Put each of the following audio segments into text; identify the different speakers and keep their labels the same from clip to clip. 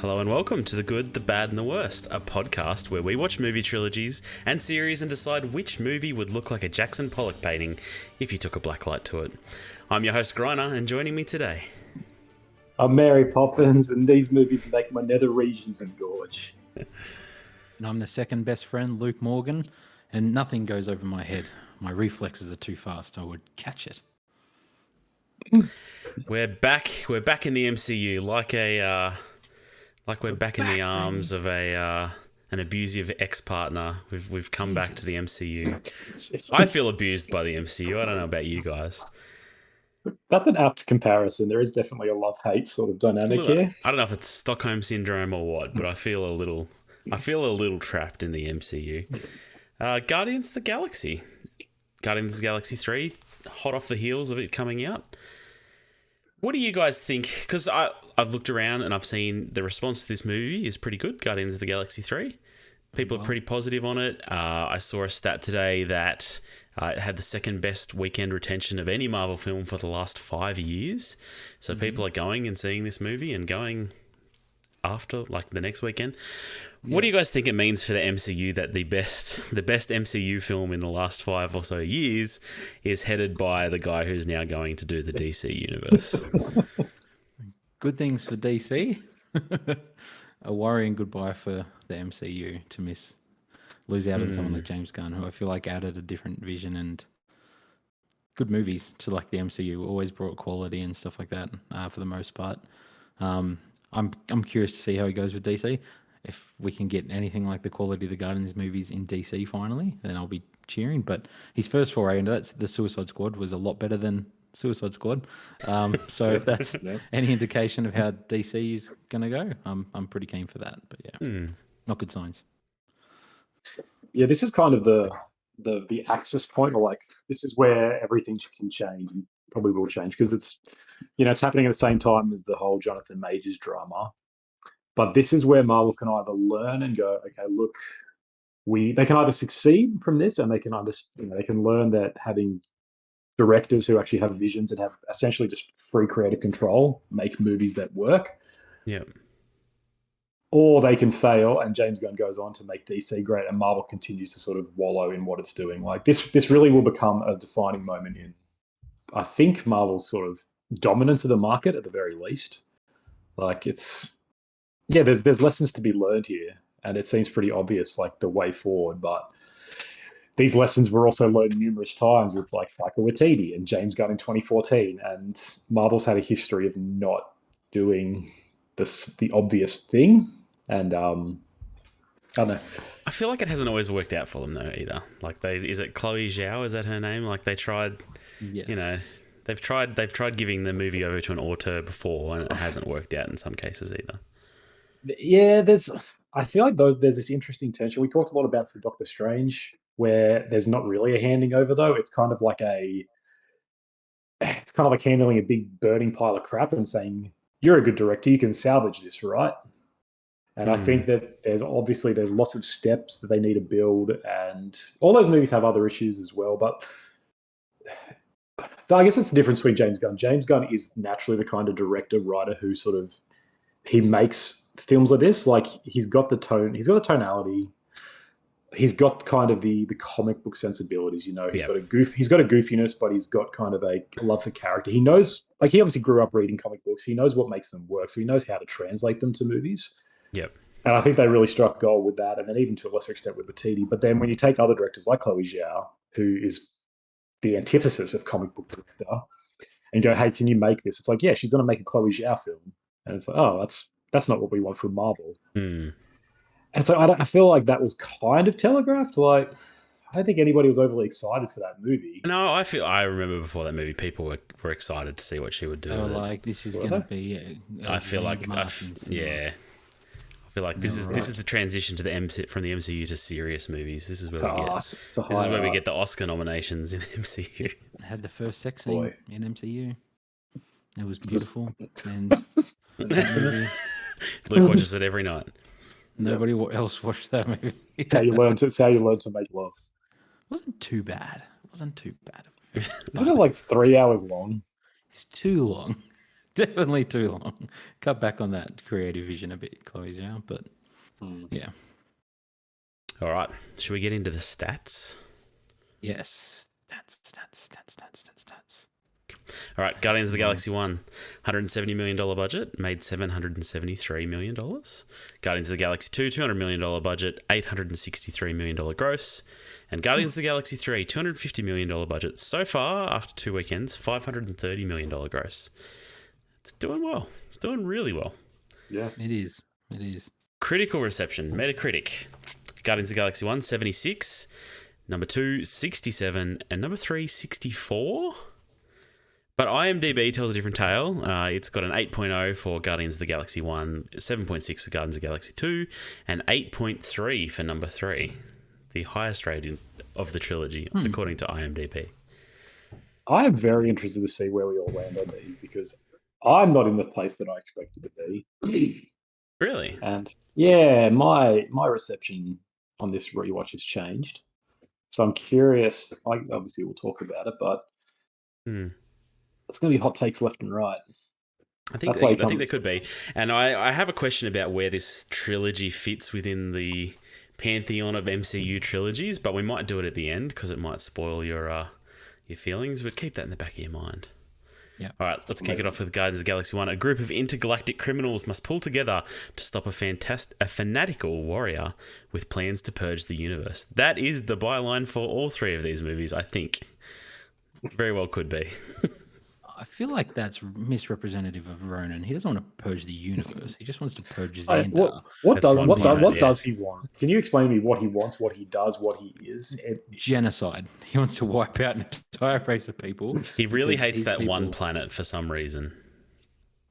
Speaker 1: Hello and welcome to The Good, the Bad and the Worst, a podcast where we watch movie trilogies and series and decide which movie would look like a Jackson Pollock painting if you took a black light to it. I'm your host Griner, and joining me today...
Speaker 2: I'm Mary Poppins, and these movies make my nether regions engorge.
Speaker 3: And I'm the second best friend, Luke Morgan, and nothing goes over my head. My reflexes are too fast. I would catch it.
Speaker 1: We're back in the MCU, like we're back in the arms of an abusive ex-partner. We've come back to the MCU. I feel abused by the MCU. I don't know about you guys.
Speaker 2: That's an apt comparison. There is definitely a love-hate sort of dynamic here.
Speaker 1: I don't know if it's Stockholm Syndrome or what, but I feel a little trapped in the MCU. Guardians of the Galaxy. Guardians of the Galaxy 3, hot off the heels of it coming out. What do you guys think? Because I've looked around and I've seen the response to this movie is pretty good, Guardians of the Galaxy 3. People are pretty positive on it. I saw a stat today that it had the second best weekend retention of any Marvel film for the last 5 years. So people are going and seeing this movie and going after, like, the next weekend. Yeah. What do you guys think it means for the MCU that the best MCU film in the last 5 or so years is headed by the guy who's now going to do the DC universe?
Speaker 3: Good things for DC. A worrying goodbye for the MCU to lose out on someone like James Gunn, who I feel like added a different vision and good movies to like the MCU. Always brought quality and stuff like that for the most part. I'm curious to see how he goes with DC. If we can get anything like the quality of the Guardians movies in DC finally, then I'll be cheering. But his first foray into that, the Suicide Squad, was a lot better than Suicide Squad. So if that's any indication of how DC is going to go, I'm pretty keen for that. But yeah, not good signs.
Speaker 2: Yeah, this is kind of the axis point, or like this is where everything can change and probably will change because it's happening at the same time as the whole Jonathan Majors drama. But this is where Marvel can either learn and go, okay, look, they can either succeed from this, and they can they can learn that having directors who actually have visions and have essentially just free creative control make movies that work.
Speaker 1: Yeah.
Speaker 2: Or they can fail, and James Gunn goes on to make DC great, and Marvel continues to sort of wallow in what it's doing. Like this really will become a defining moment in, I think, Marvel's sort of dominance of the market at the very least. Like there's lessons to be learned here, and it seems pretty obvious, like the way forward. But these lessons were also learned numerous times with like Taika Waititi and James Gunn in 2014, and Marvel's had a history of not doing the obvious thing. And I don't know.
Speaker 1: I feel like it hasn't always worked out for them though either. Like is it Chloe Zhao? Is that her name? Like they tried,
Speaker 3: yes.
Speaker 1: They've tried giving the movie over to an auteur before, and it hasn't worked out in some cases either.
Speaker 2: Yeah, I feel like there's this interesting tension. We talked a lot about through Doctor Strange, where there's not really a handing over though. It's kind of like handling a big burning pile of crap and saying, "You're a good director. You can salvage this, right?" And I think that there's lots of steps that they need to build, and all those movies have other issues as well. But I guess that's the difference between James Gunn. James Gunn is naturally the kind of director, writer who he makes films like this. Like he's got the tone, he's got the tonality, he's got kind of the comic book sensibilities. He's got a goofiness, but he's got kind of a love for character. He knows, like, he obviously grew up reading comic books. He knows what makes them work, so he knows how to translate them to movies.
Speaker 1: Yep.
Speaker 2: And I think they really struck gold with that, and then even to a lesser extent with Waititi. But then when you take other directors like Chloe Zhao, who is the antithesis of comic book director, and go, hey, can you make this? It's like, yeah, she's going to make a Chloe Zhao film. And it's like, oh, that's not what we want from Marvel. And so I feel like that was kind of telegraphed. Like, I don't think anybody was overly excited for that movie.
Speaker 1: No, I remember before that movie, people were excited to see what she would do.
Speaker 3: Like, this is going to be.
Speaker 1: I feel like this is the transition to from the MCU to serious movies. This is where we get the Oscar nominations in the MCU.
Speaker 3: I had the first sex scene in MCU. It was beautiful, and
Speaker 1: Luke watches it every night.
Speaker 3: Nobody else watched that movie.
Speaker 2: It's how you learn to make love.
Speaker 3: It wasn't too bad.
Speaker 2: Isn't it like 3 hours long?
Speaker 3: It's too long. Definitely too long. Cut back on that creative vision a bit, Chloe Zhao. But yeah,
Speaker 1: All right. Should we get into the stats?
Speaker 3: yes. Stats.
Speaker 1: All right. Guardians of the Galaxy 1, $170 million budget, made $773 million. Guardians of the Galaxy 2, $200 million budget, $863 million gross. And Guardians of the Galaxy 3, $250 million budget. So far, after 2 weekends, $530 million gross. It's doing well. It's doing really well.
Speaker 2: Yeah.
Speaker 3: It is.
Speaker 1: Critical reception. Metacritic. Guardians of the Galaxy 1, 76. Number 2, 67. And number 3, 64. But IMDb tells a different tale. It's got an 8.0 for Guardians of the Galaxy 1, 7.6 for Guardians of the Galaxy 2, and 8.3 for number 3. The highest rating of the trilogy, according to IMDb.
Speaker 2: I am very interested to see where we all land on these because I'm not in the place that I expected to be.
Speaker 1: Really?
Speaker 2: And yeah, my reception on this rewatch has changed. So I'm curious. Obviously, we'll talk about it, but it's going to be hot takes left and right.
Speaker 1: I think there could be. And I have a question about where this trilogy fits within the pantheon of MCU trilogies, but we might do it at the end because it might spoil your feelings, but keep that in the back of your mind.
Speaker 3: Yeah.
Speaker 1: All right, let's kick it off with Guardians of the Galaxy 1. A group of intergalactic criminals must pull together to stop a fanatical warrior with plans to purge the universe. That is the byline for all 3 of these movies, I think. Very well could be.
Speaker 3: I feel like that's misrepresentative of Ronan. He doesn't want to purge the universe. He just wants to purge Xandar.
Speaker 2: What does he want? Can you explain to me what he wants, what he does, what he is?
Speaker 3: Genocide. He wants to wipe out an entire race of people.
Speaker 1: He really hates that one planet for some reason.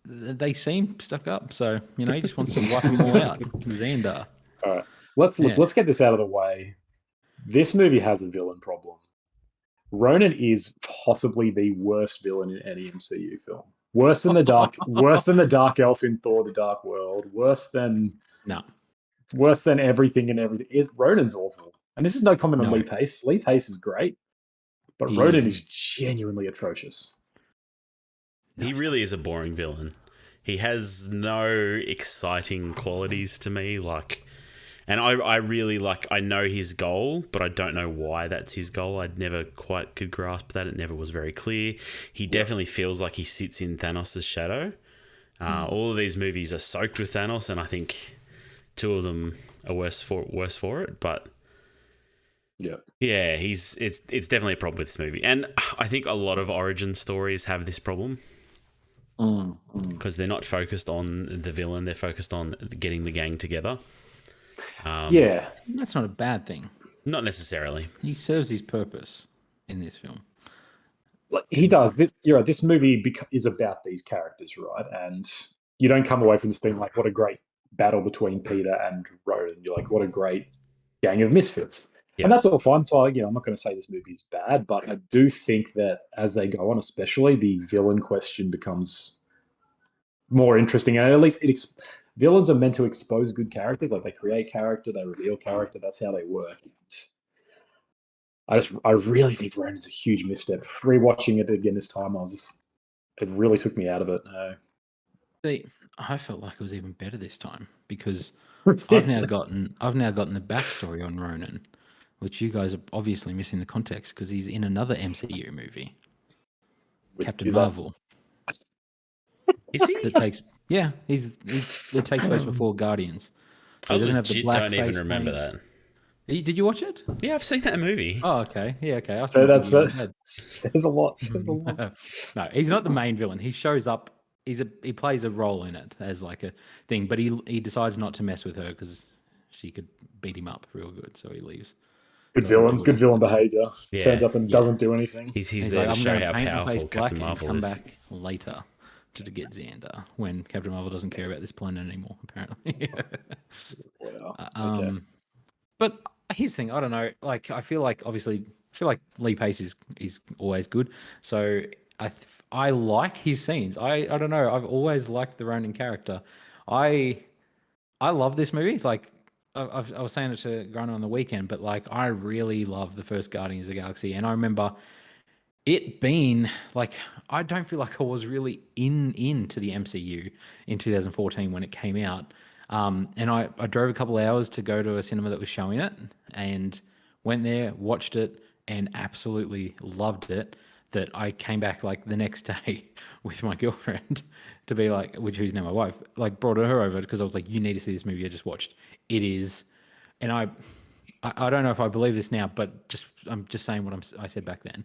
Speaker 3: They seem stuck up, so he just wants to wipe them all out. Xandar.
Speaker 2: All right, let's get this out of the way. This movie has a villain problem. Ronan is possibly the worst villain in any MCU film. Worse than the Dark Elf in Thor: The Dark World. Worse than everything and everything. Ronan's awful. And this is no comment on Lee Pace. Lee Pace is great, but Ronan is genuinely atrocious.
Speaker 1: He really is a boring villain. He has no exciting qualities to me, and I really I know his goal, but I don't know why that's his goal. I never quite could grasp that. It never was very clear. He definitely feels like he sits in Thanos' shadow. All of these movies are soaked with Thanos, and I think 2 of them are worse for it. But yeah, it's definitely a problem with this movie, and I think a lot of origin stories have this problem because they're not focused on the villain; they're focused on getting the gang together.
Speaker 3: That's not a bad thing.
Speaker 1: Not necessarily.
Speaker 3: He serves his purpose in this film.
Speaker 2: He does. This movie is about these characters, right? And you don't come away from this being like, what a great battle between Peter and Ronan. You're like, what a great gang of misfits. Yeah. And that's all fine. So, I'm not going to say this movie is bad, but I do think that as they go on, especially, the villain question becomes more interesting. And at least villains are meant to expose good character. Like, they create character, they reveal character. That's how they work. I really think Ronan's a huge misstep. Rewatching it again this time, it really took me out of it.
Speaker 3: See, I felt like it was even better this time because I've now gotten the backstory on Ronan, which you guys are obviously missing the context because he's in another MCU movie, Captain Marvel.
Speaker 1: Is he?
Speaker 3: It takes place before Guardians.
Speaker 1: So I legit don't even remember that.
Speaker 3: Did you watch it?
Speaker 1: Yeah, I've seen that movie.
Speaker 3: Oh, okay. Yeah, okay.
Speaker 2: So that's there's a lot.
Speaker 3: No, he's not the main villain. He shows up. He plays a role in it as like a thing, but he decides not to mess with her because she could beat him up real good, so he leaves.
Speaker 2: Good villain behavior. Yeah. Turns up and doesn't do anything.
Speaker 1: He's there to show how powerful Captain Marvel is.
Speaker 3: Come back later to get Xandar when Captain Marvel doesn't care about this planet anymore, apparently.
Speaker 2: Okay.
Speaker 3: But here's the thing, I don't know. Like, I feel like Lee Pace is always good. So I like his scenes. I don't know. I've always liked the Ronan character. I love this movie. Like, I was saying it to Grana on the weekend, but like, I really love the first Guardians of the Galaxy, and I remember it been like I don't feel like I was really into the MCU in 2014 when it came out. And I drove a couple of hours to go to a cinema that was showing it and went there, watched it, and absolutely loved it. That I came back like the next day with my girlfriend to be like, which who's now my wife, like brought her over because I was like, you need to see this movie I just watched. It is, and I don't know if I believe this now, but I'm just saying what I said back then.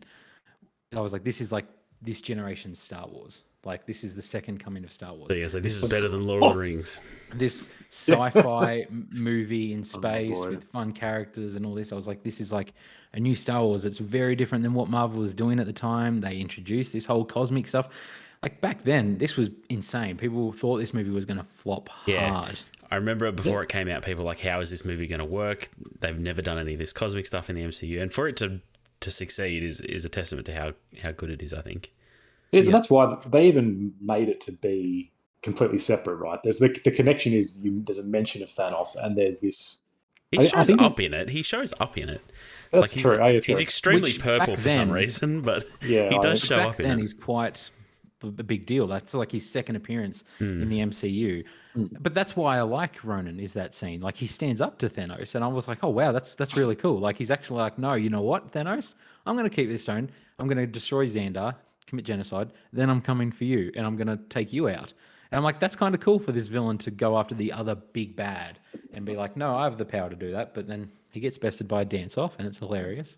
Speaker 3: I was like, this is like this generation's Star Wars. Like this is the second coming of Star
Speaker 1: So
Speaker 3: Wars.
Speaker 1: yeah, so this is better than Lord of the Rings.
Speaker 3: This sci-fi movie in
Speaker 2: Oh,
Speaker 3: space
Speaker 2: boy.
Speaker 3: with fun characters and all this. I was like, this is like a new Star Wars. It's very different than what Marvel was doing at the time. They introduced this whole cosmic stuff. Like back then, this was insane. People thought this movie was going to flop
Speaker 1: Yeah.
Speaker 3: hard.
Speaker 1: I remember before it came out, people were like, how is this movie going to work? They've never done any of this cosmic stuff in the MCU. And for it to succeed is a testament to how good it is, I think.
Speaker 2: It is, and that's why they even made it to be completely separate, right? There's the connection is there's a mention of Thanos, and there's this.
Speaker 1: He
Speaker 2: I
Speaker 1: shows
Speaker 2: think
Speaker 1: up in it. He shows up in it.
Speaker 2: That's
Speaker 1: like
Speaker 2: true.
Speaker 1: He's extremely
Speaker 3: Which
Speaker 1: purple
Speaker 3: back
Speaker 1: for some
Speaker 3: then-
Speaker 1: reason, but
Speaker 2: Yeah,
Speaker 1: he does show
Speaker 3: Back
Speaker 1: up in
Speaker 3: then,
Speaker 1: it.
Speaker 3: he's quite a big deal. That's like his second appearance in the MCU. But that's why I like Ronan is that scene. Like he stands up to Thanos, and I was like, oh wow, that's really cool. Like he's actually like, no, you know what, Thanos, I'm going to keep this stone. I'm going to destroy Xandar, commit genocide. Then I'm coming for you, and I'm going to take you out. And I'm like, that's kind of cool for this villain to go after the other big bad and be like, no, I have the power to do that. But then he gets bested by a dance off, and it's hilarious.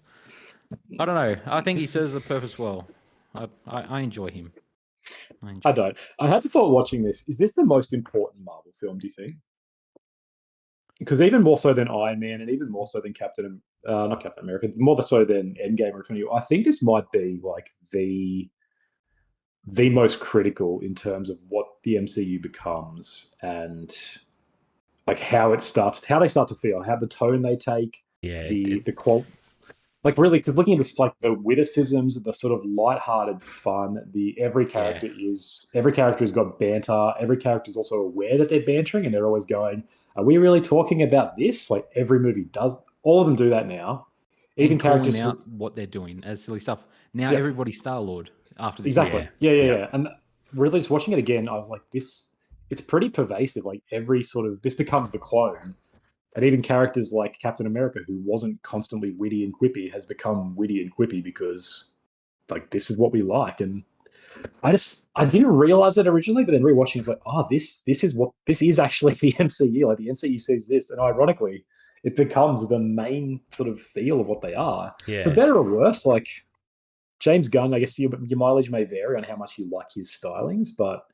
Speaker 3: I don't know. I think he serves the purpose well. I enjoy him.
Speaker 2: I don't. I had the thought watching this: is this the most important Marvel film? Do you think? Because even more so than Iron Man, and even more so than not Captain America, more so than Endgame or Infinity War, I think this might be like the most critical in terms of what the MCU becomes and like how they start to feel, how the tone they take,
Speaker 1: Yeah,
Speaker 2: the qual. Like really, because looking at this, it's like the witticisms, the sort of light-hearted fun. Every character has got banter. Every character is also aware that they're bantering, and they're always going, "Are we really talking about this?" Like every movie does. All of them do that now. Even
Speaker 3: And calling
Speaker 2: characters
Speaker 3: out what they're doing as silly stuff. Now
Speaker 2: Yep.
Speaker 3: everybody's Star Lord after this.
Speaker 2: Exactly.
Speaker 3: movie.
Speaker 2: Yeah. And really, just watching it again, I was like, this. It's pretty pervasive. Like every sort of this becomes the clone. And even characters like Captain America, who wasn't constantly witty and quippy, has become witty and quippy because, like, this is what we like. And I didn't realize it originally, but then rewatching, it's like, oh, this is actually the MCU. Like the MCU sees this, and ironically, it becomes the main sort of feel of what they are.
Speaker 1: Yeah.
Speaker 2: For better or worse, like James Gunn, I guess your mileage may vary on how much you like his stylings, but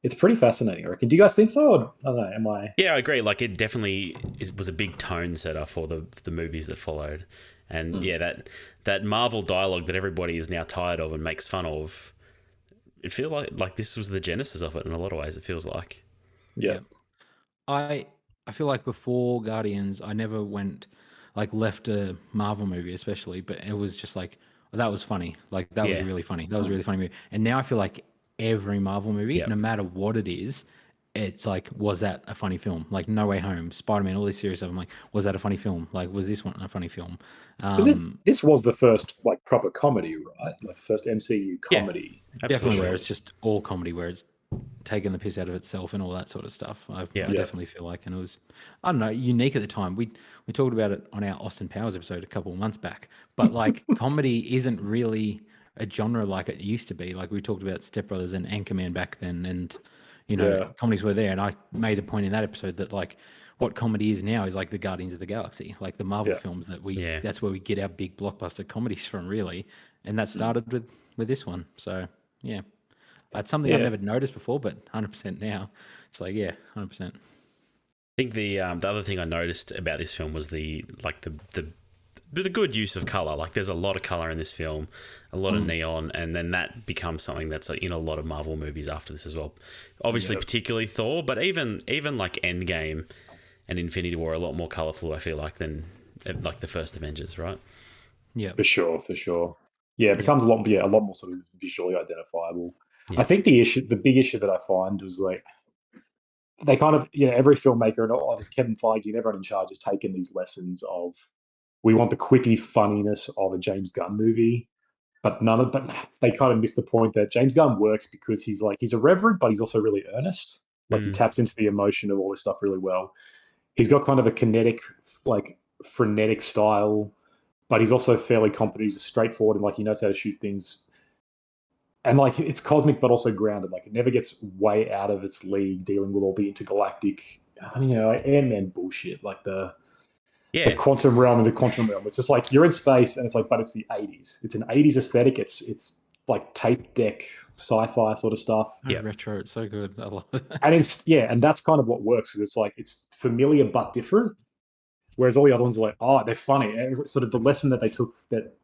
Speaker 2: it's pretty fascinating, I reckon. Do you guys think so? Or, I don't know. Am I?
Speaker 1: Yeah, I agree. Like it definitely was a big tone setter for the movies that followed, and that Marvel dialogue that everybody is now tired of and makes fun of. It feels like this was the genesis of it in a lot of ways. It feels like.
Speaker 2: Yeah.
Speaker 3: I feel like before Guardians, I never left a Marvel movie, especially, but it was just like that was funny. Like that was
Speaker 1: Yeah.
Speaker 3: really funny. That was a really funny movie. And now I feel like every Marvel movie,
Speaker 1: Yep.
Speaker 3: no matter what it is, it's like, was that a funny film? Like No Way Home, Spider-Man, all this serious stuff. I'm like, was that a funny film? Like, was this one a funny film?
Speaker 2: This was the first like proper comedy, right? Like the first MCU comedy.
Speaker 3: Definitely
Speaker 1: Absolutely.
Speaker 3: where it's just all comedy, where it's taking the piss out of itself and all that sort of stuff. I definitely feel like, and it was, I don't know, unique at the time. We talked about it on our Austin Powers episode a couple of months back, but like comedy isn't really a genre like it used to be. Like we talked about Step Brothers and Anchorman back then, and comedies were there. And I made a point in that episode that like what comedy is now is like the Guardians of the Galaxy, like the Marvel films that that's where we get our big blockbuster comedies from, really. And that started with this one. So yeah. It's something I've never noticed before, but 100% now. It's like, 100%.
Speaker 1: I think the other thing I noticed about this film was the good use of color. Like, there's a lot of color in this film, a lot of neon, and then that becomes something that's in a lot of Marvel movies after this as well. Obviously, particularly Thor, but even like Endgame and Infinity War are a lot more colorful, I feel like, than like the first Avengers, right?
Speaker 2: Yeah, for sure. Yeah, it becomes a lot more sort of visually identifiable.
Speaker 1: Yeah.
Speaker 2: I think the big issue that I find was like they kind of, every filmmaker and Kevin Feige and everyone in charge has taken these lessons of we want the quippy funniness of a James Gunn movie, but they kind of miss the point that James Gunn works because he's irreverent, but he's also really earnest. Like he taps into the emotion of all this stuff really well. He's got kind of a kinetic, like frenetic style, but he's also fairly competent. He's straightforward and like he knows how to shoot things. And like it's cosmic, but also grounded. Like it never gets way out of its league, dealing with all the intergalactic, like Ant-Man bullshit, like the quantum realm and the quantum realm. It's just like you're in space, and it's like, but it's the 80s. It's an 80s aesthetic. It's like tape deck sci-fi sort of stuff.
Speaker 3: Yeah, retro. It's so good. I love it.
Speaker 2: And that's kind of what works. Because it's like it's familiar but different. Whereas all the other ones are like, oh, they're funny. And sort of the lesson that they took that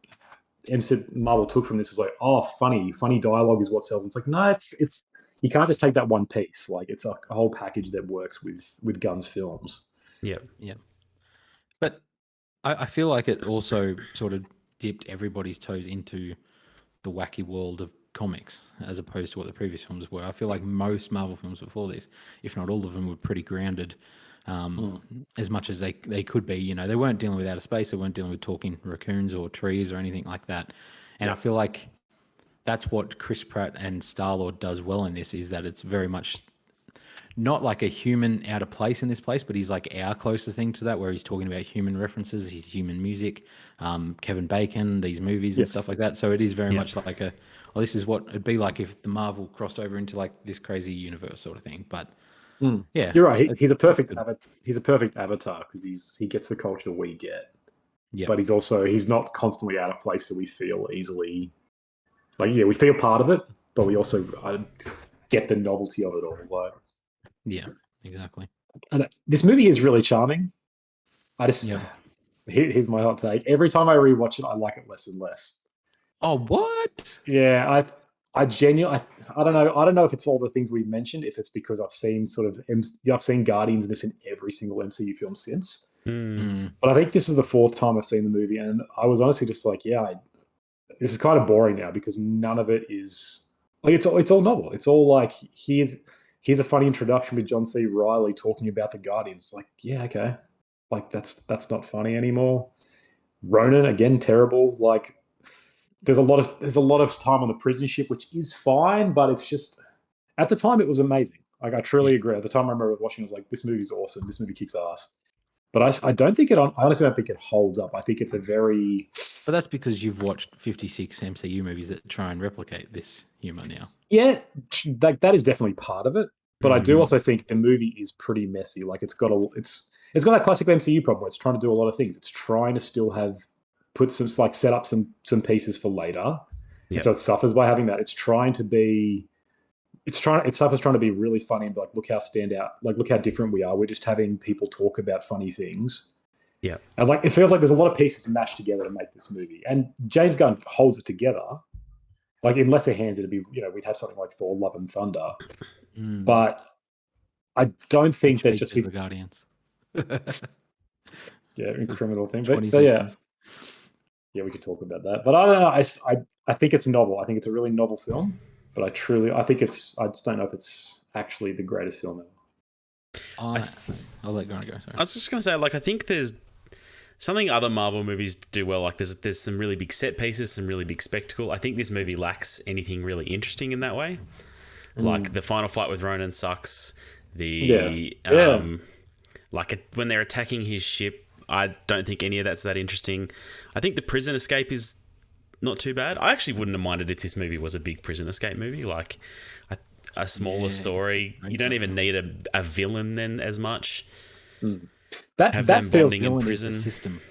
Speaker 2: Marvel took from this is like, oh, funny dialogue is what sells. It's like, no, it's you can't just take that one piece. Like it's a whole package that works with Gunn's films.
Speaker 3: Yeah. But I feel like it also sort of dipped everybody's toes into the wacky world of comics as opposed to what the previous films were. I feel like most Marvel films before this, if not all of them, were pretty grounded, as much as they could be. They weren't dealing with outer space. They weren't dealing with talking raccoons or trees or anything like that. And I feel like that's what Chris Pratt and Star-Lord does well in this, is that it's very much not like a human out of place in this place, but he's like our closest thing to that, where he's talking about human references, his human music, Kevin Bacon, these movies and stuff like that. So it is very much like this is what it'd be like if the Marvel crossed over into like this crazy universe sort of thing. But yeah,
Speaker 2: you're right. He's a perfect avatar because he gets the culture we get. Yeah, but he's not constantly out of place, so we feel easily we feel part of it, but we also get the novelty of it all. Like,
Speaker 3: yeah, exactly.
Speaker 2: And this movie is really charming. Here's my hot take. Every time I rewatch it, I like it less and less.
Speaker 3: Oh, what?
Speaker 2: Yeah, I genuinely, I don't know. I don't know if it's all the things we've mentioned. If it's because I've seen I've seen Guardians of this in every single MCU film since. But I think this is the fourth time I've seen the movie, and I was honestly just like, this is kind of boring now because none of it is like it's all novel. It's all like here's a funny introduction with John C. Reilly talking about the Guardians. Like, yeah, okay, like that's not funny anymore. Ronan again, terrible. Like, there's a lot of time on the prison ship, which is fine, but it's just at the time it was amazing. Like, I truly agree. At the time I remember watching, I was like, this movie's awesome. This movie kicks ass. But I don't think I honestly don't think it holds up. I think it's a very...
Speaker 3: But that's because you've watched 56 MCU movies that try and replicate this humor now.
Speaker 2: Yeah, that is definitely part of it. But I do also think the movie is pretty messy. Like, it's got that classic MCU problem where it's trying to do a lot of things. It's trying to still set up some pieces for later. Yep. So it suffers by having that. It suffers trying to be really funny and be like, look how look how different we are. We're just having people talk about funny things.
Speaker 1: Yeah.
Speaker 2: And like, it feels like there's a lot of pieces mashed together to make this movie. And James Gunn holds it together. Like, in lesser hands, it'd be, we'd have something like Thor: Love and Thunder. But I don't think that just
Speaker 3: the Guardians.
Speaker 2: criminal thing. But yeah, we could talk about that. But I don't know. I think it's novel. I think it's a really novel film. But I just don't know if it's actually the greatest film ever.
Speaker 3: I'll let Grant go. Sorry.
Speaker 1: I was just going to say, like, I think there's something other Marvel movies do well. Like, there's some really big set pieces, some really big spectacle. I think this movie lacks anything really interesting in that way. Like, the final fight with Ronan sucks. When they're attacking his ship, I don't think any of that's that interesting. I think the prison escape is not too bad. I actually wouldn't have minded if this movie was a big prison escape movie, like a smaller story. You don't even need a villain then as much.
Speaker 2: That feels
Speaker 1: bonding in prison.
Speaker 3: System.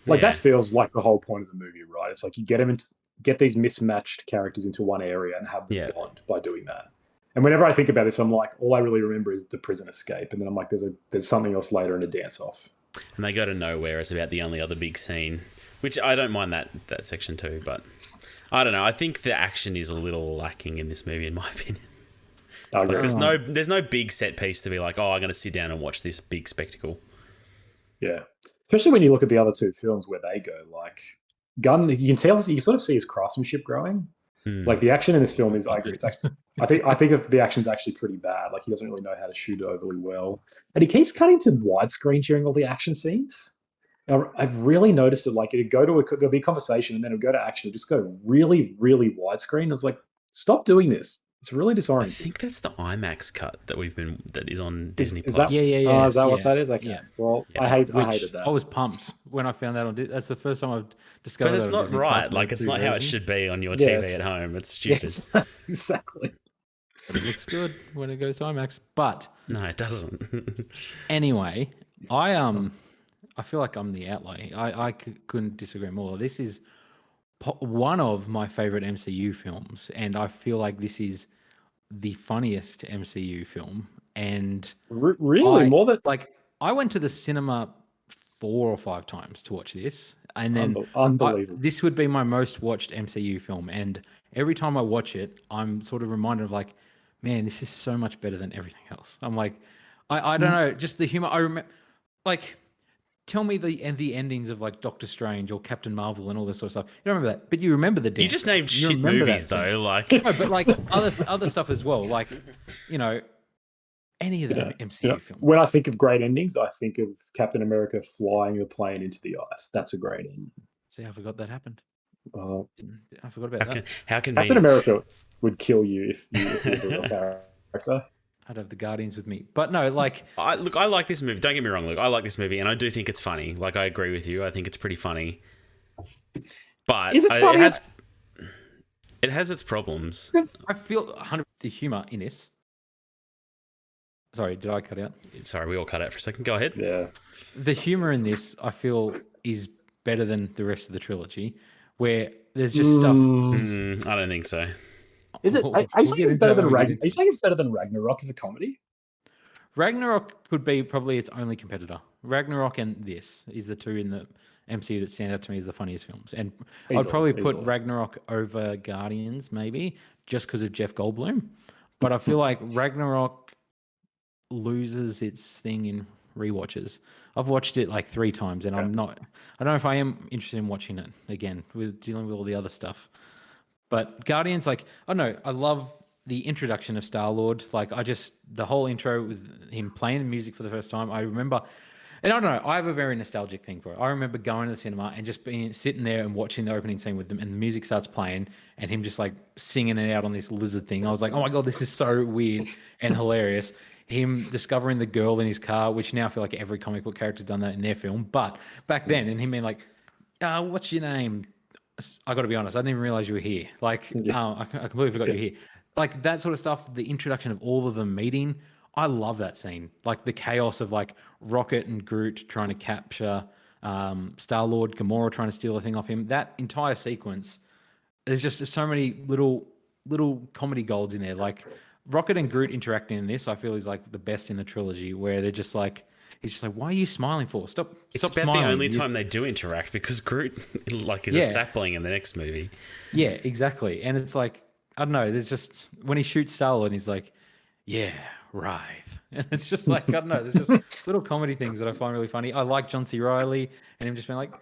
Speaker 2: Like, that feels like the whole point of the movie, right? It's like you get these mismatched characters into one area and have them bond by doing that. And whenever I think about this, I'm like, all I really remember is the prison escape, and then I'm like, there's something else later in a dance off.
Speaker 1: And they go to nowhere. It's about the only other big scene, which I don't mind that section too. But I don't know. I think the action is a little lacking in this movie, in my opinion.
Speaker 2: Oh,
Speaker 1: like, there's no big set piece to be like, I'm going to sit down and watch this big spectacle.
Speaker 2: Yeah, especially when you look at the other two films where they go. Like, Gunn, you sort of see his craftsmanship growing. Like, the action in this film is, I agree. It's actually, I think the action's actually pretty bad. Like, he doesn't really know how to shoot overly well, and he keeps cutting to widescreen during all the action scenes. I've really noticed it. Like it'd go to there'll be a conversation, and then it'll go to action. It'll just go really, really widescreen. I was like, stop doing this. It's really
Speaker 1: I
Speaker 2: disorienting.
Speaker 1: think that's the IMAX cut that is on Disney
Speaker 2: Is
Speaker 1: Plus.
Speaker 2: that,
Speaker 3: Yeah.
Speaker 2: is that
Speaker 3: Yeah.
Speaker 2: what that is? Okay.
Speaker 3: Yeah.
Speaker 2: Well,
Speaker 1: Yeah.
Speaker 2: I hated
Speaker 3: Which
Speaker 2: that.
Speaker 3: I was pumped when I found that on. That's the first time I've discovered.
Speaker 1: But it's
Speaker 3: that on
Speaker 1: not
Speaker 3: Disney
Speaker 1: right.
Speaker 3: Plus,
Speaker 1: Like,
Speaker 3: the
Speaker 1: it's
Speaker 3: two
Speaker 1: not how it
Speaker 3: versions.
Speaker 1: should be on your
Speaker 2: Yeah,
Speaker 1: TV
Speaker 2: it's-
Speaker 1: at home. It's stupid.
Speaker 2: Yes, exactly.
Speaker 3: But it looks good when it goes to IMAX. But
Speaker 1: No, it doesn't.
Speaker 3: anyway, I feel like I'm the outlier. I couldn't disagree more. This is one of my favorite MCU films, and I feel like this is the funniest MCU film. And
Speaker 2: Really, more than
Speaker 3: I went to the cinema 4 or 5 times to watch this, and then
Speaker 2: unbelievable.
Speaker 3: this would be my most watched MCU film. And every time I watch it, I'm sort of reminded of like, man, this is so much better than everything else. I'm like, I don't know, just the humor. I remember, like, tell me the endings of like Doctor Strange or Captain Marvel and all this sort of stuff. You don't remember that, but you remember the dance.
Speaker 1: You just named
Speaker 3: You
Speaker 1: shit
Speaker 3: remember that
Speaker 1: movies,
Speaker 3: scene.
Speaker 1: though. Like,
Speaker 3: No, but like other stuff as well. Like, you know, any of the MCU films.
Speaker 2: When I think of great endings, I think of Captain America flying the plane into the ice. That's a great ending.
Speaker 3: See, I forgot that happened.
Speaker 2: Uh,
Speaker 3: I forgot about that.
Speaker 1: how
Speaker 2: Captain
Speaker 1: convenient.
Speaker 2: America would kill you if he was a real character.
Speaker 3: I'd have the Guardians with me, but no, like
Speaker 1: I like this movie. Don't get me wrong. Look, I like this movie, and I do think it's funny. Like, I agree with you. I think it's pretty funny. But
Speaker 2: Is it funny?
Speaker 1: it has its problems.
Speaker 3: I feel 100 the humor in this. Sorry, did I cut out?
Speaker 1: Sorry, we all cut out for a second. Go ahead.
Speaker 2: Yeah.
Speaker 3: The humor in this, I feel, is better than the rest of the trilogy, where there's just stuff.
Speaker 1: I don't think so.
Speaker 2: Is it?
Speaker 3: We'll
Speaker 2: Are you
Speaker 3: get
Speaker 2: saying it's
Speaker 3: into
Speaker 2: better
Speaker 3: that
Speaker 2: than
Speaker 3: when we get
Speaker 2: Ragnarok? Are you saying it's better than Ragnarok as a comedy?
Speaker 3: Ragnarok could be probably its only competitor. Ragnarok and this is the two in the MCU that stand out to me as the funniest films. And I'd probably put Ragnarok over Guardians, maybe, just because of Jeff Goldblum. But I feel like Ragnarok loses its thing in rewatches. I've watched it like 3 times, and I don't know if I am interested in watching it again with dealing with all the other stuff. But Guardians, like, I don't know, I love the introduction of Star-Lord. Like, the whole intro with him playing the music for the first time, I remember, and I don't know, I have a very nostalgic thing for it. I remember going to the cinema and just sitting there and watching the opening scene with them, and the music starts playing, and him just like singing it out on this lizard thing. I was like, oh my God, this is so weird and hilarious. Him discovering the girl in his car, which now I feel like every comic book character's done that in their film. But back then, and him being like, what's your name? I got to be honest, I didn't even realize you were here. Like, I completely forgot you were here. Like, that sort of stuff, the introduction of all of them meeting, I love that scene. Like, the chaos of, like, Rocket and Groot trying to capture Star-Lord, Gamora trying to steal a thing off him. That entire sequence, there's just so many little comedy golds in there. Like, Rocket and Groot interacting in this, I feel, is, like, the best in the trilogy, where they're just like, he's just like, why are you smiling for? Stop
Speaker 1: It's about
Speaker 3: smiling.
Speaker 1: the only time they do interact, because Groot is a sapling in the next movie.
Speaker 3: Yeah, exactly. And it's like, I don't know, there's just, when he shoots Star-Lord, he's like, yeah, right. And it's just like, I don't know, there's just little comedy things that I find really funny. I like John C. Reilly and him just being like,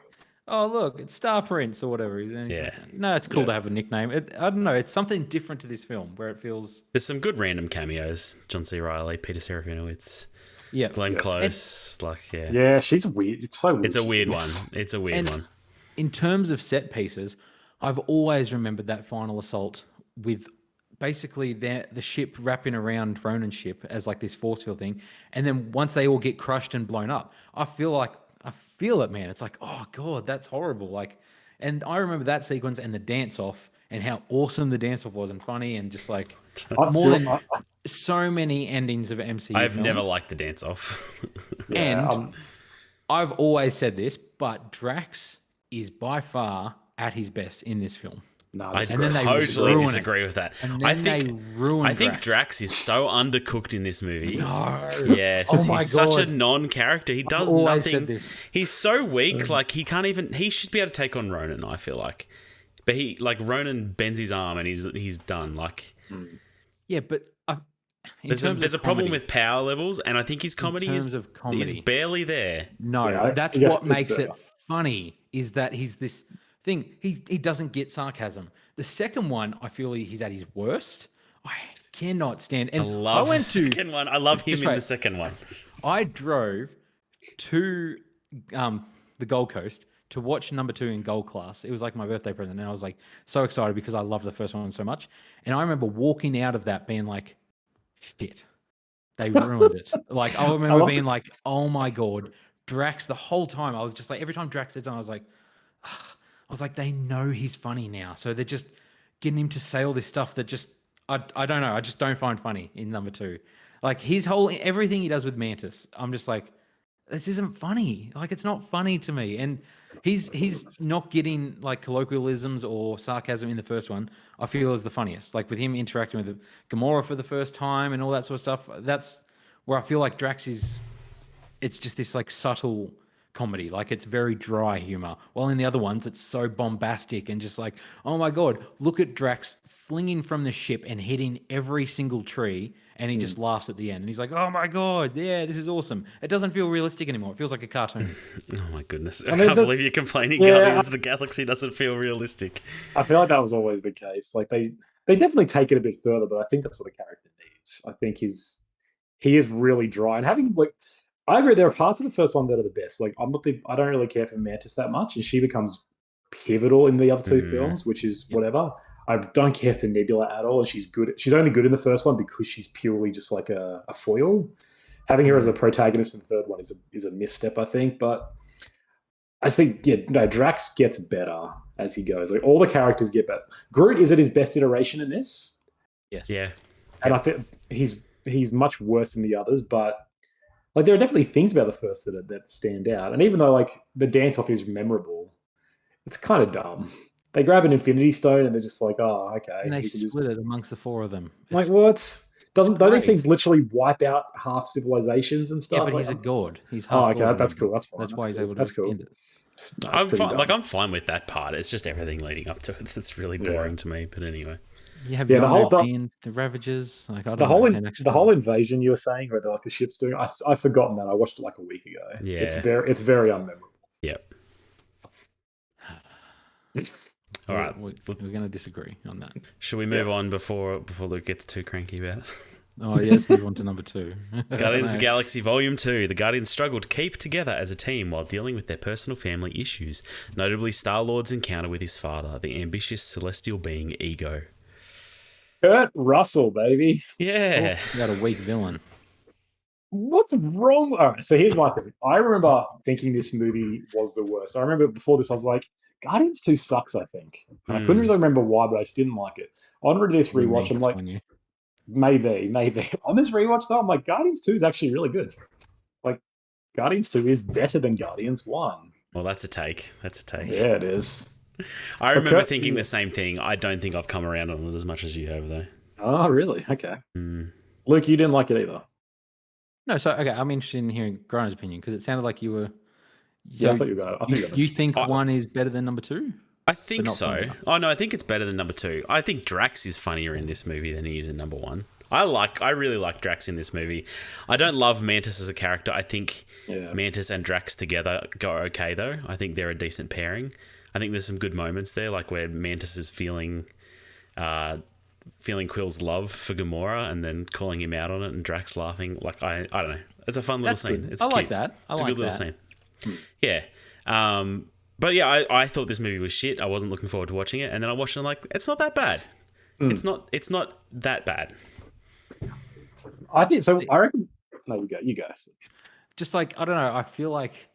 Speaker 3: oh, look, it's Star Prince or whatever. And he's like, no, it's cool to have a nickname. I don't know, it's something different to this film where it feels...
Speaker 1: There's some good random cameos. John C. Reilly, Peter Serafinowicz,
Speaker 3: Yeah,
Speaker 1: Glenn Close.
Speaker 2: Yeah, she's weird. It's so weird.
Speaker 1: It's a weird one. It's a weird one.
Speaker 3: In terms of set pieces, I've always remembered that final assault with basically the ship wrapping around Ronan's ship as like this force field thing. And then once they all get crushed and blown up, I feel it, man. It's like, oh God, that's horrible. Like, and I remember that sequence and the dance off and how awesome the dance off was and funny and just like more than so many endings of MCU
Speaker 1: I've
Speaker 3: films.
Speaker 1: never liked the dance off.
Speaker 3: And I've always said this, but Drax is by far at his best in this film.
Speaker 2: No,
Speaker 1: I
Speaker 3: And then they
Speaker 1: totally
Speaker 3: ruin
Speaker 1: disagree with that.
Speaker 3: And
Speaker 1: I
Speaker 3: then
Speaker 1: think
Speaker 3: they ruin
Speaker 1: I think Drax is so undercooked in this movie.
Speaker 3: No.
Speaker 1: Yes,
Speaker 3: Oh my
Speaker 1: he's such a
Speaker 3: God.
Speaker 1: non-character. He does
Speaker 3: always
Speaker 1: nothing.
Speaker 3: said this.
Speaker 1: He's so weak. Like, he can't even. He should be able to take on Ronan, I feel like. But Ronan bends his arm and he's done. Like,
Speaker 3: Yeah, but
Speaker 1: there's a problem with power levels, and I think his comedy is barely there.
Speaker 3: No,
Speaker 2: Yeah,
Speaker 3: that's
Speaker 2: I guess
Speaker 3: what
Speaker 2: it's
Speaker 3: makes it
Speaker 2: better.
Speaker 3: funny is that he's this thing. He doesn't get sarcasm. The second one, I feel he's at his worst. I cannot stand. And
Speaker 1: I love the
Speaker 3: went to
Speaker 1: second one. I love him
Speaker 3: Just
Speaker 1: in
Speaker 3: wait.
Speaker 1: the second one.
Speaker 3: I drove to the Gold Coast to watch number 2 in gold class. It was like my birthday present, and I was like so excited because I loved the first one so much. And I remember walking out of that being like, shit, they ruined it. Like I remember being like, oh my god, Drax. The whole time I was just like, every time Drax said something, I was like, they know he's funny now, so they're just getting him to say all this stuff that just I don't know. I just don't find funny in number 2. Like his whole everything he does with Mantis, I'm just like, this isn't funny. Like it's not funny to me. And he's not getting like colloquialisms or sarcasm in the first one. I feel is the funniest. Like with him interacting with Gamora for the first time and all that sort of stuff. That's where I feel like Drax is. It's just this like subtle comedy. Like it's very dry humor. While in the other ones, it's so bombastic and just like, oh my god, look at Drax flinging from the ship and hitting every single tree, and he just laughs at the end. And he's like, oh my god, yeah, this is awesome. It doesn't feel realistic anymore. It feels like a cartoon.
Speaker 1: Oh my goodness. I can't believe you're complaining Guardians of the Galaxy doesn't feel realistic.
Speaker 2: I feel like that was always the case. Like they definitely take it a bit further, but I think that's what the character needs. I think he is really dry. And having like I agree, there are parts of the first one that are the best. Like I don't really care for Mantis that much, and she becomes pivotal in the other 2 films, which is whatever. I don't care for Nebula at all, and she's good. She's only good in the first one because she's purely just like a foil. Having her as a protagonist in the third one is a misstep, I think. But I think Drax gets better as he goes. Like all the characters get better. Groot is at his best iteration in this.
Speaker 3: Yes.
Speaker 1: Yeah.
Speaker 2: And I think he's much worse than the others, but like there are definitely things about the first that stand out. And even though like the dance off is memorable, it's kind of dumb. They grab an Infinity Stone and they're just like, oh, okay.
Speaker 3: And they split it amongst the 4 of them.
Speaker 2: Like what? Don't these things literally wipe out half civilizations and stuff?
Speaker 3: Yeah, but
Speaker 2: like,
Speaker 3: he's a god. He's half.
Speaker 2: Okay, that's cool. That's fine.
Speaker 3: That's why he's able to
Speaker 2: extend
Speaker 3: it.
Speaker 2: No,
Speaker 1: I'm fine with that part. It's just everything leading up to it that's really boring to me. But anyway.
Speaker 3: You have the Ravagers. Like I don't know.
Speaker 2: The whole invasion you were saying, where like the ship's doing. I've forgotten that. I watched it like a week ago.
Speaker 1: Yeah,
Speaker 2: it's very unmemorable.
Speaker 1: Yep. All right,
Speaker 3: we're going to disagree on that.
Speaker 1: Should we move on before Luke gets too cranky about it?
Speaker 3: Oh yeah, let's move on to number 2.
Speaker 1: Guardians of the Galaxy Volume 2. The Guardians struggle to keep together as a team while dealing with their personal family issues, notably Star-Lord's encounter with his father, the ambitious celestial being Ego.
Speaker 2: Kurt Russell, baby.
Speaker 1: Yeah.
Speaker 3: You got a weak villain.
Speaker 2: What's wrong? All right, so here's my thing. I remember thinking this movie was the worst. I remember before this, I was like, Guardians 2 sucks, I think. And I couldn't really remember why, but I just didn't like it. On this rewatch, I'm like, maybe. On this rewatch, though, I'm like, Guardians 2 is actually really good. Like, Guardians 2 is better than Guardians 1.
Speaker 1: Well, that's a take.
Speaker 2: Yeah, it is.
Speaker 1: I remember thinking the same thing. I don't think I've come around on it as much as you have, though.
Speaker 2: Oh, really? Okay. Luke, you didn't like it either.
Speaker 3: No, so okay, I'm interested in hearing Grant's opinion because it sounded like you were.
Speaker 2: So I thought you were going to.
Speaker 3: You think 1 is better than number 2?
Speaker 1: I think so. Oh no, I think it's better than number 2. I think Drax is funnier in this movie than he is in number 1. I really like Drax in this movie. I don't love Mantis as a character. I think Mantis and Drax together go okay though. I think they're a decent pairing. I think there's some good moments there, like where Mantis is feeling Quill's love for Gamora and then calling him out on it, and Drax laughing. Like I don't know. It's a fun little scene.
Speaker 3: Good.
Speaker 1: It's
Speaker 3: I
Speaker 1: cute.
Speaker 3: like that.
Speaker 1: It's a good little scene. Yeah. But yeah, I thought this movie was shit. I wasn't looking forward to watching it, and then I watched it and I'm like, it's not that bad. It's not that bad.
Speaker 2: I think so. I reckon. No, you go.
Speaker 3: Just like I don't know. I feel like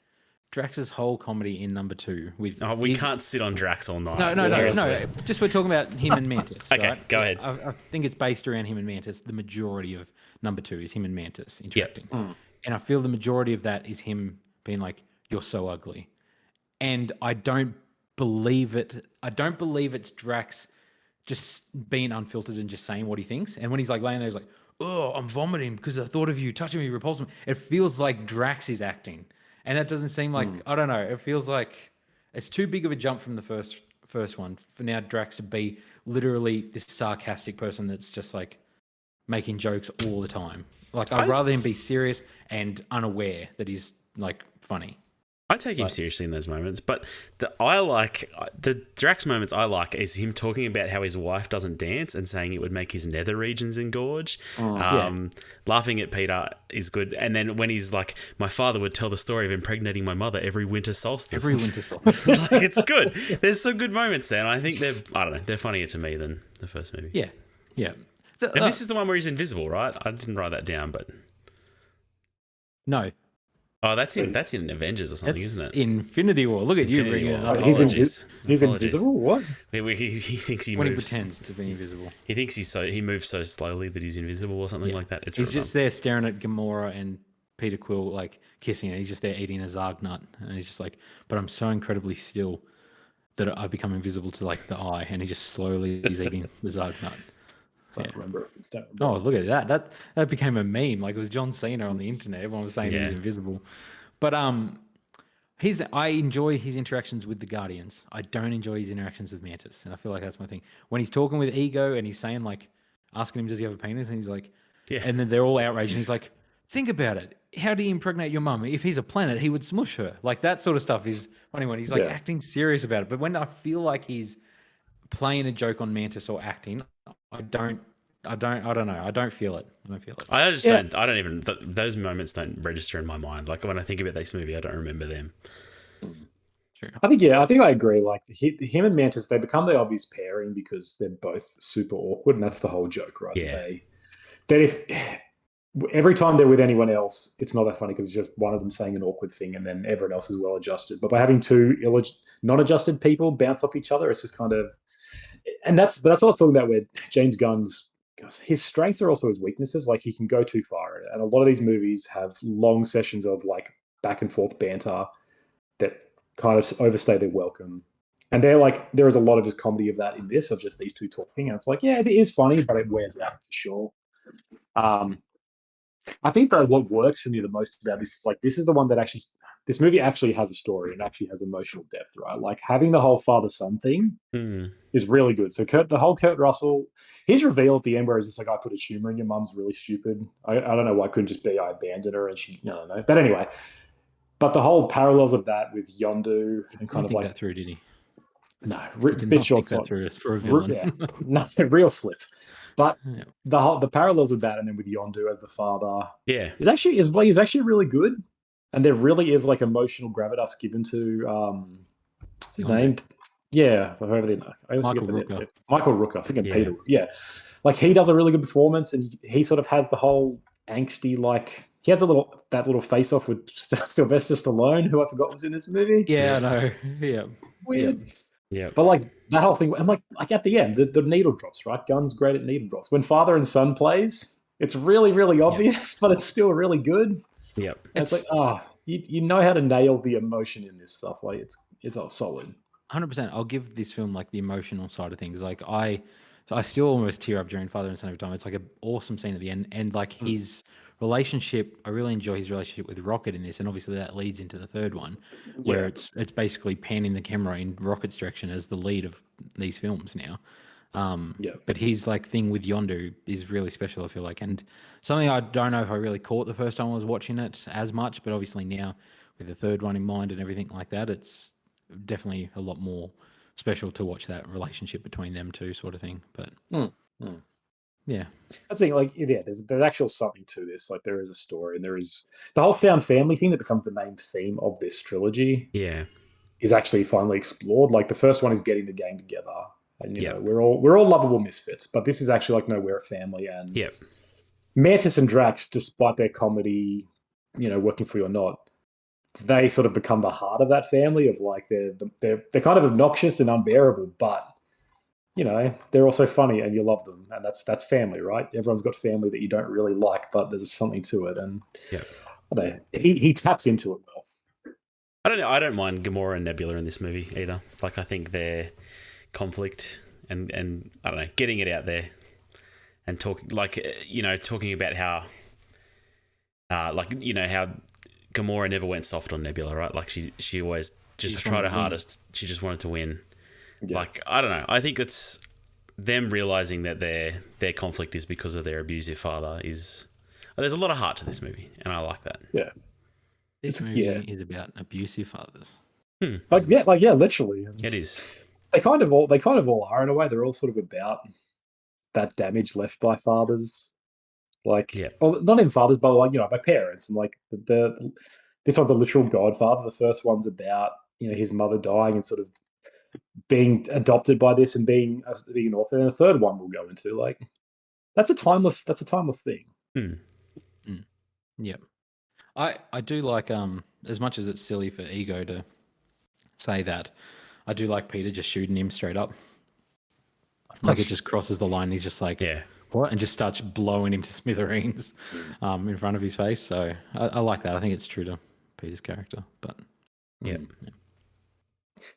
Speaker 3: Drax's whole comedy in number 2 with
Speaker 1: we can't sit on Drax all night.
Speaker 3: No. Just we're talking about him and Mantis.
Speaker 1: Okay,
Speaker 3: right?
Speaker 1: go ahead.
Speaker 3: I think it's based around him and Mantis. The majority of number 2 is him and Mantis interacting, and I feel the majority of that is him being like, "You're so ugly," and I don't believe it. I don't believe it's Drax just being unfiltered and just saying what he thinks. And when he's like laying there, he's like, "Oh, I'm vomiting because the thought of you touching me repulses me." It feels like Drax is acting. And that doesn't seem like, I don't know, it feels like it's too big of a jump from the first one for now Drax to be literally this sarcastic person that's just like making jokes all the time. Like I'd rather him be serious and unaware that he's like funny.
Speaker 1: I take him
Speaker 2: Right.
Speaker 1: seriously in those moments, but the Drax moments I like is him talking about how his wife doesn't dance and saying it would make his nether regions engorge. Laughing at Peter is good, and then when he's like, "My father would tell the story of impregnating my mother every winter solstice."
Speaker 3: Every winter solstice.
Speaker 1: Like, it's good. There's some good moments there, and I think they're funnier to me than the first movie.
Speaker 3: Yeah, yeah. So,
Speaker 1: And this is the one where he's invisible, right? I didn't write that down, but
Speaker 3: no,
Speaker 1: oh, that's in Avengers or something,
Speaker 3: that's
Speaker 1: isn't it?
Speaker 3: Infinity War. Look at you
Speaker 1: Infinity
Speaker 3: bringing it
Speaker 1: War.
Speaker 3: up.
Speaker 1: Apologies.
Speaker 2: He's
Speaker 1: Apologies.
Speaker 2: invisible. What?
Speaker 1: He thinks he
Speaker 3: When he
Speaker 1: moves.
Speaker 3: pretends to be invisible.
Speaker 1: He thinks he moves so slowly that he's invisible or something like that. It's
Speaker 3: He's
Speaker 1: really
Speaker 3: just there staring at Gamora and Peter Quill, like kissing her. He's just there eating a Zarg nut, and he's just like, "But I'm so incredibly still that I become invisible to like the eye." And he just slowly is eating the Zarg nut.
Speaker 2: Don't remember.
Speaker 3: Oh, look at that! That became a meme. Like, it was John Cena on the internet. Everyone was saying he was
Speaker 1: Yeah.
Speaker 3: invisible. But I enjoy his interactions with the Guardians. I don't enjoy his interactions with Mantis, and I feel like that's my thing. When he's talking with Ego and he's saying, like, asking him, "Does he have a penis?" and he's like,
Speaker 1: Yeah.
Speaker 3: and then they're all outraged, and he's like, "Think about it. How do you impregnate your mum? If he's a planet, he would smush her." Like, that sort of stuff is funny when he's like acting serious about it. But when I feel like he's playing a joke on Mantis or acting, I don't know. I don't feel it.
Speaker 1: I just don't. I don't even. Those moments don't register in my mind. Like, when I think about this movie, I don't remember them.
Speaker 3: True.
Speaker 2: I think I agree. Like him and Mantis, they become the obvious pairing because they're both super awkward, and that's the whole joke, right?
Speaker 1: Yeah.
Speaker 2: That if every time they're with anyone else, it's not that funny because it's just one of them saying an awkward thing, and then everyone else is well adjusted. But by having two non-adjusted people bounce off each other, it's just kind of, and that's what I was talking about. Where James Gunn's his strengths are also his weaknesses. Like, he can go too far, and a lot of these movies have long sessions of like back and forth banter that kind of overstay their welcome. And there is a lot of just comedy of that in this, of just these two talking. And it's like, yeah, it is funny, but it wears out for sure. I think that what works for me the most about this is like, this is the one that this movie actually has a story and actually has emotional depth, right? Like, having the whole father-son thing is really good. So the whole Kurt Russell, his reveal at the end where it's just like, "I put a tumor in your mum's really stupid." I don't know why it couldn't just be, "I abandoned her," and she, I don't know. But anyway, but the whole parallels of that with Yondu and kind of
Speaker 3: think
Speaker 2: like
Speaker 3: that through, did he?
Speaker 2: No,
Speaker 3: Did not think that through for a villain.
Speaker 2: No, real flip. But the parallels with that, and then with Yondu as the father, is actually really good. And there really is like emotional gravitas given to what's his name? Yeah, whoever they know. I always
Speaker 3: Michael
Speaker 2: forget
Speaker 3: Rooker.
Speaker 2: Michael Rooker. I think Peter. Yeah, like, he does a really good performance, and he sort of has the whole angsty, like, he has that little face off with Sylvester Stallone, who I forgot was in this movie.
Speaker 3: Yeah, I know. Yeah,
Speaker 2: weird.
Speaker 1: Yeah.
Speaker 2: But like that whole thing, and like at the end, the needle drops, right? Gunn's great at needle drops. When father and son plays, it's really, really obvious, but it's still really good.
Speaker 1: Yep.
Speaker 2: It's like, you know how to nail the emotion in this stuff. Like, it's all solid.
Speaker 3: 100%. I'll give this film like the emotional side of things. Like, I still almost tear up during Father and Son every time. It's like an awesome scene at the end, and like his relationship. I really enjoy his relationship with Rocket in this, and obviously that leads into the third one, where it's basically panning the camera in Rocket's direction as the lead of these films now. But his like thing with Yondu is really special, I feel like, and something I don't know if I really caught the first time I was watching it as much, but obviously now with the third one in mind and everything like that, it's definitely a lot more special to watch that relationship between them two, sort of thing. But yeah,
Speaker 2: I think, like, there's actual something to this. Like, there is a story, and there is the whole found family thing that becomes the main theme of this trilogy.
Speaker 1: Yeah.
Speaker 2: Is actually finally explored. Like, the first one is getting the gang together, and you know, we're all lovable misfits, but this is actually like, no, we're a family. And Mantis and Drax, despite their comedy, working for you or not, they sort of become the heart of that family. Of like, they're kind of obnoxious and unbearable, but they're also funny, and you love them, and that's family, right? Everyone's got family that you don't really like, but there's something to it, and he taps into it well.
Speaker 1: I don't know. I don't mind Gamora and Nebula in this movie either. Like, I think their conflict and I don't know, getting it out there and talking about how how Gamora never went soft on Nebula, right? Like, she always just tried her hardest. She just wanted to win. Yeah. Like, I don't know. I think it's them realizing that their conflict is because of their abusive father. There's a lot of heart to this movie, and I like that.
Speaker 2: Yeah.
Speaker 3: This movie is about abusive fathers.
Speaker 2: Literally.
Speaker 1: It is.
Speaker 2: They kind of all are in a way. They're all sort of about that damage left by fathers. Like, well, not even fathers, but like, by parents. And like this one's a literal godfather. The first one's about, his mother dying and sort of being adopted by this and being an orphan. And the third one we'll go into, like, that's a timeless thing.
Speaker 3: Yeah. I do like, as much as it's silly for Ego to say that, I do like Peter just shooting him straight up. Like it just crosses the line. He's just like, what? And just starts blowing him to smithereens in front of his face. So I like that. I think it's true to Peter's character. But
Speaker 2: yeah.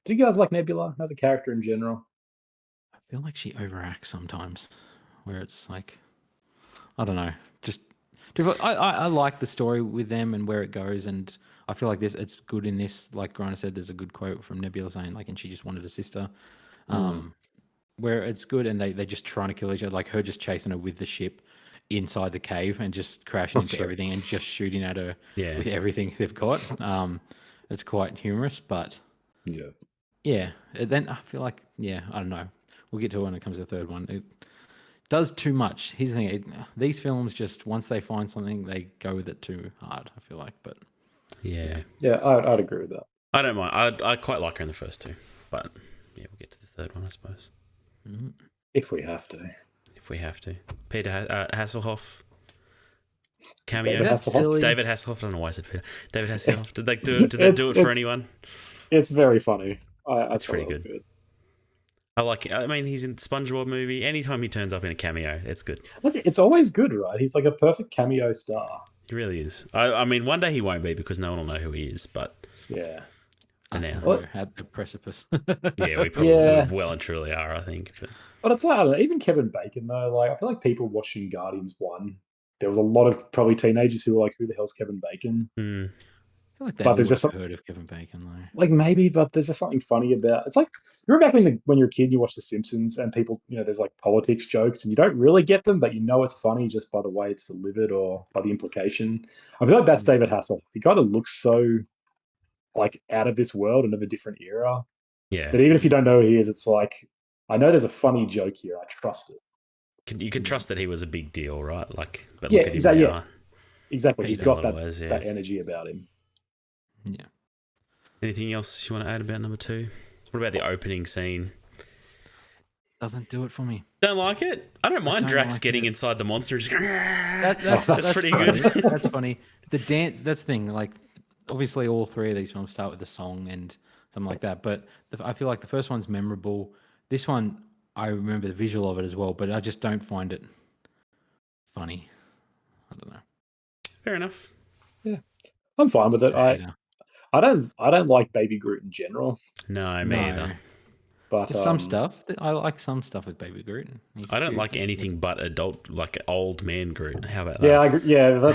Speaker 2: Do you guys like Nebula as a character in general?
Speaker 3: I feel like she overacts sometimes, where it's like, I don't know, just I like the story with them and where it goes, and I feel like it's good in this. Like Griner said, there's a good quote from Nebula saying like, and she just wanted a sister, where it's good, and they're just trying to kill each other, like her just chasing her with the ship inside the cave and just crashing into everything and just shooting at her with everything they've got. It's quite humorous, but then I feel like I don't know. We'll get to it when it comes to the third one. It does too much. Here's the thing: these films just once they find something, they go with it too hard. I feel like, but
Speaker 2: I'd agree with that.
Speaker 1: I don't mind. I quite like her in the first two, but we'll get to the third one, I suppose.
Speaker 2: If we have to.
Speaker 1: Peter Hasselhoff cameo.
Speaker 2: David Hasselhoff.
Speaker 1: David Hasselhoff. I don't know why I said Peter. David Hasselhoff. Did they do it for anyone?
Speaker 2: It's very funny.
Speaker 1: It's pretty good. I like it. I mean, he's in the SpongeBob movie. Anytime he turns up in a cameo, it's good.
Speaker 2: It's always good, right? He's like a perfect cameo star.
Speaker 1: He really is. I mean, one day he won't be because no one will know who he is, but...
Speaker 2: Yeah.
Speaker 3: For now. At the precipice.
Speaker 1: We probably well and truly are, I think.
Speaker 2: But it's like, I don't know, even Kevin Bacon, though, like, I feel like people watching Guardians 1, there was a lot of probably teenagers who were like, who the hell's Kevin Bacon?
Speaker 3: I feel like they would have heard of Kevin Bacon, though.
Speaker 2: Like, maybe, but there's just something funny about... It's like, remember back when you're a kid and you watch The Simpsons and people, there's like politics jokes and you don't really get them, but it's funny just by the way it's delivered or by the implication. I feel like that's David Hasselhoff. He kind of looks so, like, out of this world and of a different era.
Speaker 1: Yeah.
Speaker 2: That even if you don't know who he is, it's like, I know there's a funny joke here. I trust it.
Speaker 1: You can trust that he was a big deal, right? Like, but look at him now.
Speaker 2: Exactly. He's got that energy about him.
Speaker 3: Yeah.
Speaker 1: Anything else you want to add about number 2? What about the opening scene?
Speaker 3: Doesn't do it for me.
Speaker 1: Don't like it? I don't mind Drax getting inside the monster.
Speaker 3: That's
Speaker 1: pretty
Speaker 3: funny.
Speaker 1: good.
Speaker 3: That's funny. The dance. That's the thing. Like, obviously, all three of these films start with a song and something like that. But I feel like the first one's memorable. This one, I remember the visual of it as well, but I just don't find it funny. I don't know.
Speaker 1: Fair enough.
Speaker 2: Yeah, I'm fine with it. I don't like Baby Groot in general.
Speaker 1: No, me either.
Speaker 2: But
Speaker 3: just some stuff. I like some stuff with Baby Groot.
Speaker 1: I don't like anything but adult, like old man Groot. How about that?
Speaker 2: Yeah, I agree. Yeah,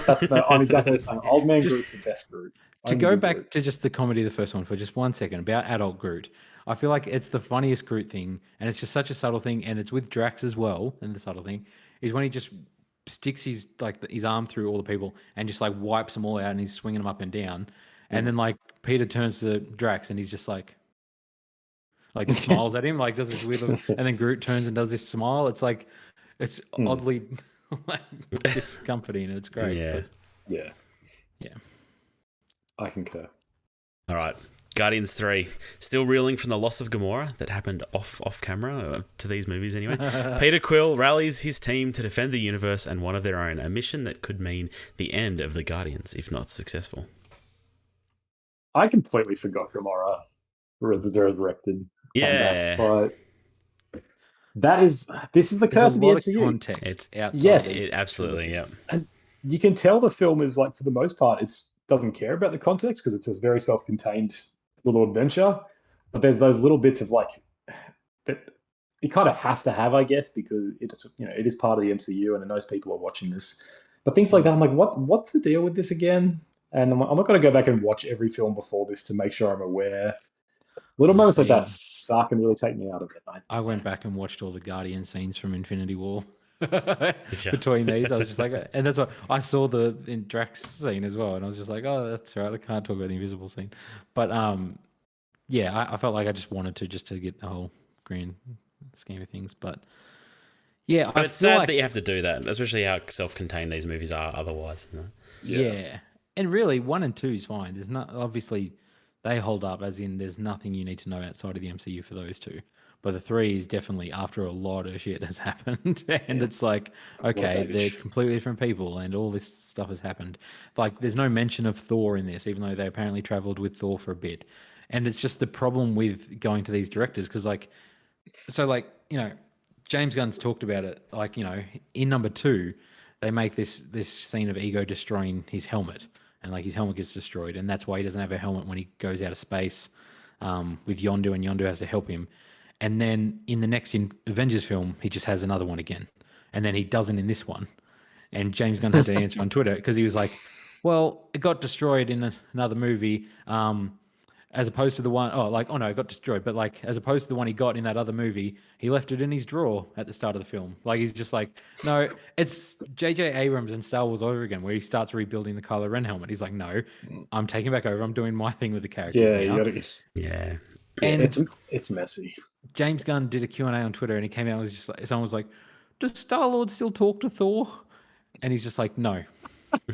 Speaker 2: I'm exactly the same. Old man Groot's the best Groot.
Speaker 3: To go back to just the comedy of the first one for just 1 second about adult Groot, I feel like it's the funniest Groot thing, and it's just such a subtle thing, and it's with Drax as well. And the subtle thing is when he just sticks his arm through all the people and just like wipes them all out, and he's swinging them up and down, and then like Peter turns to Drax and he's just like just smiles at him, like does this weird look, and then Groot turns and does this smile. It's like it's oddly like discomforting, and it's great.
Speaker 2: Yeah. I concur.
Speaker 1: All right. Guardians 3. Still reeling from the loss of Gamora that happened off camera, to these movies anyway. Peter Quill rallies his team to defend the universe and one of their own, a mission that could mean the end of the Guardians, if not successful.
Speaker 2: I completely forgot Gamora was resurrected.
Speaker 1: Yeah.
Speaker 2: But this is the curse of the MCU.
Speaker 3: Context
Speaker 1: Absolutely, yeah.
Speaker 2: And you can tell the film is, like, for the most part, it doesn't care about the context because it's a very self-contained little adventure. But there's those little bits of, like, that it kind of has to have, I guess, because it is part of the MCU and it knows people are watching this. But things like that, I'm like, what's the deal with this again? And I'm not going to go back and watch every film before this to make sure I'm aware. Little moments like that suck and really take me out of it.
Speaker 3: I went back and watched all the Guardian scenes from Infinity War. between these. I was just like, and that's what I saw the in Drax scene as well, and I was just like, oh, that's right. I can't talk about the invisible scene, but yeah, I felt like I just wanted to just to get the whole grand scheme of things, but yeah,
Speaker 1: But
Speaker 3: I
Speaker 1: it's
Speaker 3: feel
Speaker 1: sad
Speaker 3: like
Speaker 1: that you have to do that, especially how self-contained these movies are otherwise. You know?
Speaker 3: yeah. And really, 1 and 2 is fine. There's not obviously they hold up, as in there's nothing you need to know outside of the MCU for those two. But the 3 is definitely after a lot of shit has happened, and it's like, okay, they're completely different people, and all this stuff has happened. Like, there's no mention of Thor in this, even though they apparently traveled with Thor for a bit. And it's just the problem with going to these directors because, like, so like James Gunn's talked about it, like, in number 2 they make this scene of Ego destroying his helmet, and like his helmet gets destroyed, and that's why he doesn't have a helmet when he goes out of space with Yondu, and Yondu has to help him. And then in the next Avengers film he just has another one again, and then he doesn't in this one. And James Gunn had to answer on Twitter because he was like, well, it got destroyed in another movie, as opposed to the one, oh no, it got destroyed. But like, as opposed to the one he got in that other movie, he left it in his drawer at the start of the film. Like, he's just like, no, it's J.J. Abrams and Star Wars over again, where he starts rebuilding the Kylo Ren helmet. He's like, no, I'm taking back over. I'm doing my thing with the characters now.
Speaker 2: You gotta get...
Speaker 1: Yeah.
Speaker 3: And
Speaker 2: it's messy.
Speaker 3: James Gunn did a Q&A on Twitter, and he came out and was just like, someone was like, does Star-Lord still talk to Thor? And he's just like, no.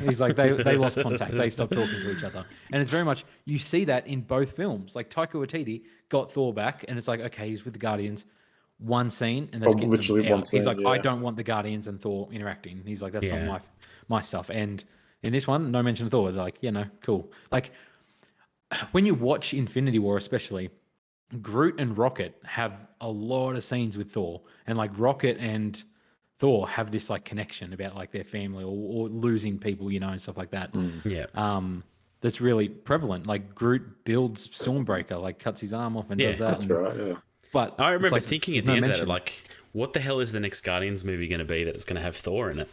Speaker 3: He's like, they lost contact. They stopped talking to each other. And it's very much, you see that in both films. Like, Taika Waititi got Thor back, and it's like, okay, he's with the Guardians. One scene, and that's getting
Speaker 2: literally
Speaker 3: them out.
Speaker 2: one scene,
Speaker 3: He's like, I don't want the Guardians and Thor interacting. He's like, that's not my stuff. And in this one, no mention of Thor. They're like, yeah, no, cool. Like, when you watch Infinity War especially, Groot and Rocket have a lot of scenes with Thor. And like, Rocket and Thor have this like connection about like their family or losing people, and stuff like that.
Speaker 1: Yeah.
Speaker 3: That's really prevalent. Like, Groot builds Stormbreaker, like cuts his arm off and does that.
Speaker 2: That's right. Yeah.
Speaker 3: But
Speaker 1: I remember
Speaker 3: like,
Speaker 1: thinking at the end of that, like, what the hell is the next Guardians movie going to be that it's going to have Thor in it?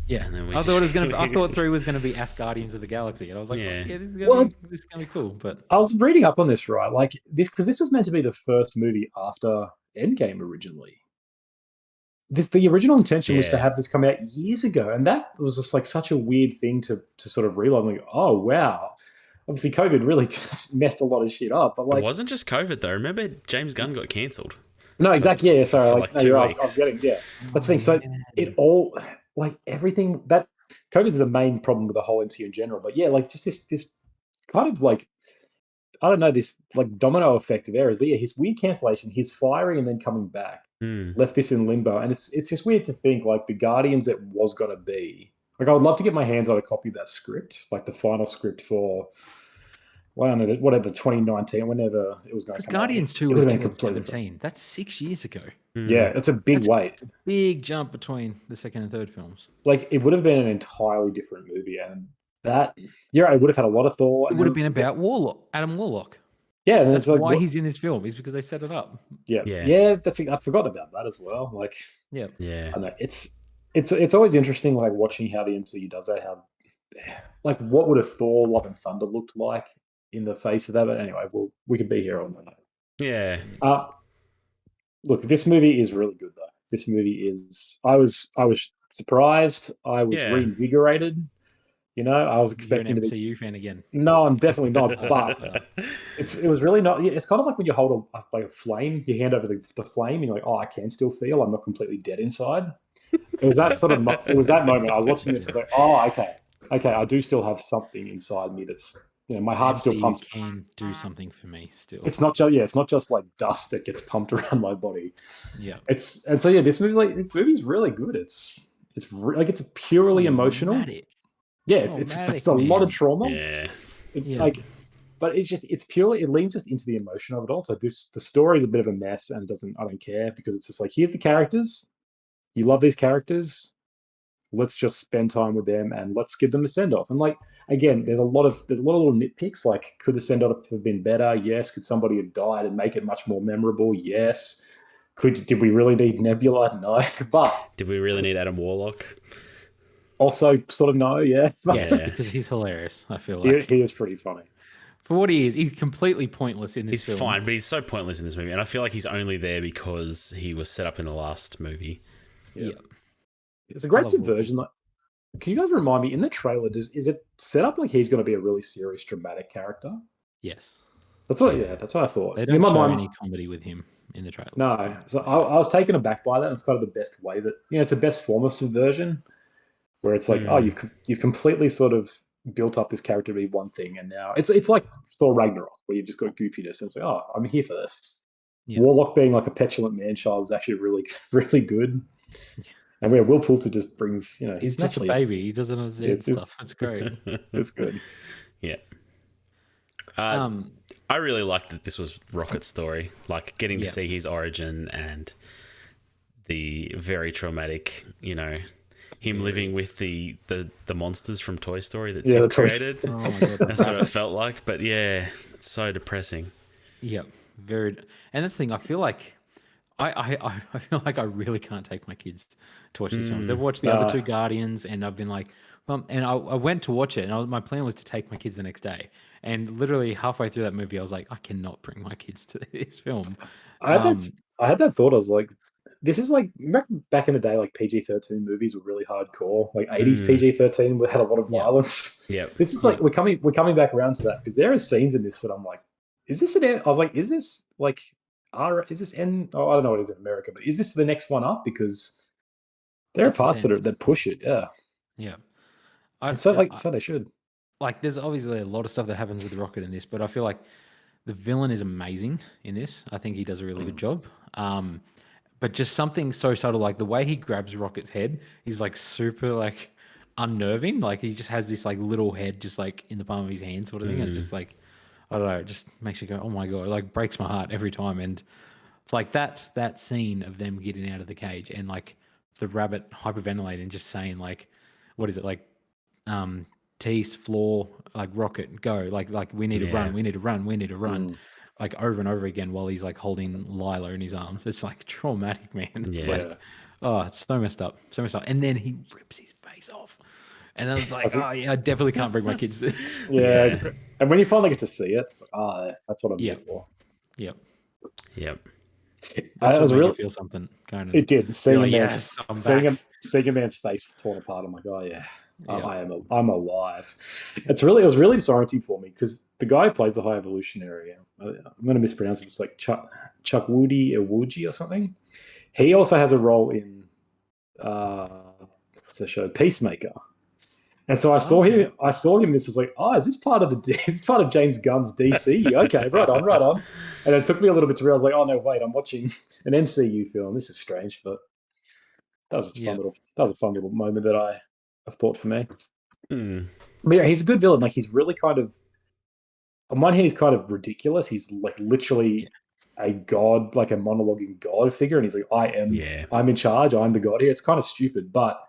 Speaker 3: Yeah,
Speaker 1: And then
Speaker 3: I thought it was gonna. I thought 3 was gonna be Guardians of the Galaxy, and I was like,
Speaker 1: Yeah.
Speaker 3: this is gonna be cool. But
Speaker 2: I was reading up on this, right? Like, this, because this was meant to be the first movie after Endgame originally. The original intention was to have this come out years ago, and that was just like such a weird thing to sort of realize. Like, oh wow, obviously COVID really just messed a lot of shit up. But like,
Speaker 1: it wasn't just COVID though. Remember, James Gunn got cancelled.
Speaker 2: No, exactly. Yeah, sorry.
Speaker 1: For
Speaker 2: Like,
Speaker 1: like
Speaker 2: no,
Speaker 1: 2
Speaker 2: you're
Speaker 1: weeks.
Speaker 2: I was getting, yeah. That's the thing. So it all, like, everything that COVID is the main problem with the whole MCU in general. But yeah, like, just this kind of like, I don't know, this like domino effect of errors. But yeah, his weird cancellation, his firing and then coming back, left this in limbo. And it's just weird to think like the Guardians that was gonna be. Like, I would love to get my hands on a copy of that script, like the final script for. Well, I don't know, whatever, 2019, whenever it was going to come
Speaker 3: Guardians
Speaker 2: out.
Speaker 3: 2 was 2017. That's 6 years ago.
Speaker 2: Yeah, that's a big wait.
Speaker 3: Big jump between the second and third films.
Speaker 2: Like, it would have been an entirely different movie, and that, yeah, it would have had a lot of Thor.
Speaker 3: It would have been about Adam Warlock.
Speaker 2: Yeah, and
Speaker 3: that's like, why he's in this film, is because they set it up.
Speaker 2: Yeah. That's, I forgot about that as well. Like,
Speaker 3: yeah.
Speaker 2: I know it's always interesting, like, watching how the MCU does that. How, like, what would a Thor: Love and Thunder looked like in the face of that? But anyway, we could be here all night.
Speaker 1: Yeah.
Speaker 2: Look, this movie is really good, though. This movie is. I was surprised. I was reinvigorated. I was expecting
Speaker 3: You're an
Speaker 2: to be
Speaker 3: MCU fan again.
Speaker 2: No, I'm definitely not. But it was really not. It's kind of like when you hold a flame, you hand over the flame, and you're like, oh, I can still feel. I'm not completely dead inside. It was that sort of. It was that moment. I was watching this, and like, oh, okay, I do still have something inside me that's. My heart still pumps.
Speaker 3: Can do something for me still.
Speaker 2: It's not just it's not just like dust that gets pumped around my body.
Speaker 3: Yeah.
Speaker 2: This movie's really good. It's purely emotional. Yeah, it's a lot of trauma.
Speaker 1: Yeah.
Speaker 2: But it's purely, it leans just into the emotion of it all. So the story is a bit of a mess, and I don't care, because it's just like, here's the characters. You love these characters. Let's just spend time with them and let's give them a send off. And like, again, there's a lot of little nitpicks. Like, could the send off have been better? Yes. Could somebody have died and make it much more memorable? Yes. Did we really need Nebula? No. But
Speaker 1: did we really need Adam Warlock?
Speaker 2: Also, sort of no. Yeah.
Speaker 3: Because he's hilarious. I feel like
Speaker 2: he is pretty funny.
Speaker 3: For what he is, he's completely pointless in this film.
Speaker 1: He's fine, but he's so pointless in this movie. And I feel like he's only there because he was set up in the last movie.
Speaker 3: Yeah.
Speaker 2: It's a
Speaker 3: I
Speaker 2: great
Speaker 3: love Will
Speaker 2: subversion. Like, can you guys remind me in the trailer? Is it set up like he's going to be a really serious, dramatic character?
Speaker 3: Yes.
Speaker 2: That's what.
Speaker 1: Yeah.
Speaker 2: Yeah, that's what I thought.
Speaker 3: They
Speaker 2: In
Speaker 3: don't
Speaker 2: my
Speaker 3: show
Speaker 2: mind,
Speaker 3: any comedy with him in the trailers.
Speaker 2: no. So I was taken aback by that. It's kind of the best way that it's the best form of subversion, where it's like, oh,
Speaker 1: Mm.
Speaker 2: you've completely sort of built up this character to be one thing, and now it's like Thor Ragnarok, where you've just got goofiness, and it's like, oh, I'm here for this.
Speaker 3: Yeah.
Speaker 2: Warlock being like a petulant man child was actually really, really good. And where Will Poulter just brings,
Speaker 3: He's
Speaker 2: he's
Speaker 3: just a
Speaker 2: naturally
Speaker 3: baby. He doesn't understand
Speaker 2: it's,
Speaker 3: stuff. It's great.
Speaker 2: it's good.
Speaker 1: Yeah.
Speaker 3: Um,
Speaker 1: I really liked that this was Rocket's story, like getting to
Speaker 3: Yeah.
Speaker 1: see his origin and the very traumatic, him living with the monsters from Toy Story that Sid
Speaker 2: the Toy-
Speaker 1: created.
Speaker 3: oh my god.
Speaker 1: That's what it felt like. But yeah, it's so depressing.
Speaker 3: Yeah, very. And that's the thing. I feel like I feel like I really can't take my kids to watch these films. They've watched the other two Guardians, and I've been like, well, and I went to watch it, and my plan was to take my kids the next day. And literally halfway through that movie, I was like, I cannot bring my kids to this film.
Speaker 2: I had that thought. I was like, this is like back in the day, like PG-13 movies were really hardcore. Like 80s PG-13 had a lot of
Speaker 3: Yeah.
Speaker 2: violence.
Speaker 1: Yeah.
Speaker 2: This is like we're coming back around to that because there are scenes in this that I'm like, is this I was like, is this like is this N? Oh, I don't know what it is in America, but is this the next one up? Because there are
Speaker 3: It's
Speaker 2: parts
Speaker 3: intense.
Speaker 2: that push it. Yeah.
Speaker 3: Yeah.
Speaker 2: And so they should.
Speaker 3: Like there's obviously a lot of stuff that happens with Rocket in this, but I feel like the villain is amazing in this. I think he does a really good job. But just something so subtle, like the way he grabs Rocket's head, he's like super like unnerving. Like he just has this like little head just like in the palm of his hand sort of thing. And it's just like, I don't know, it just makes you go, oh my God, it like breaks my heart every time. And it's like that's that scene of them getting out of the cage and like the rabbit hyperventilating and just saying like, what is it like? Tease, floor, like Rocket, go, like we need to run, we need to run, we need to run, like over and over again while he's like holding Lila in his arms. It's like traumatic, man. It's like, oh, it's so messed up, so messed up. And then he rips his face off, and I was like, oh yeah, I definitely can't bring my kids to this.
Speaker 2: Yeah. And when you finally get to see it, it's like, that's what I'm here for.
Speaker 3: Yep.
Speaker 1: Yep.
Speaker 3: That's
Speaker 2: It was
Speaker 3: what made
Speaker 2: really
Speaker 3: you feel something. Kind of.
Speaker 2: It did. Seeing
Speaker 3: like,
Speaker 2: a man's
Speaker 3: yes, I'm back.
Speaker 2: seeing a man's face torn apart. I'm like, oh yeah,
Speaker 3: Yeah.
Speaker 2: I'm alive. It was really disorienting for me because the guy who plays the High Evolutionary, I'm going to mispronounce it. It's like Chuck Iwuji or something. He also has a role in what's the show Peacemaker. And so I saw him. I saw him. This was like, oh, is this part of is this part of James Gunn's DC? Okay, right on. And it took me a little bit to realize, like, oh no, wait, I'm watching an MCU film. This is strange, but that was just a fun little moment that I have thought for me. But yeah, he's a good villain. Like he's really kind of on one hand, he's kind of ridiculous. He's like literally a god, like a monologuing god figure, and he's like, I'm in charge. I'm the god here. It's kind of stupid, but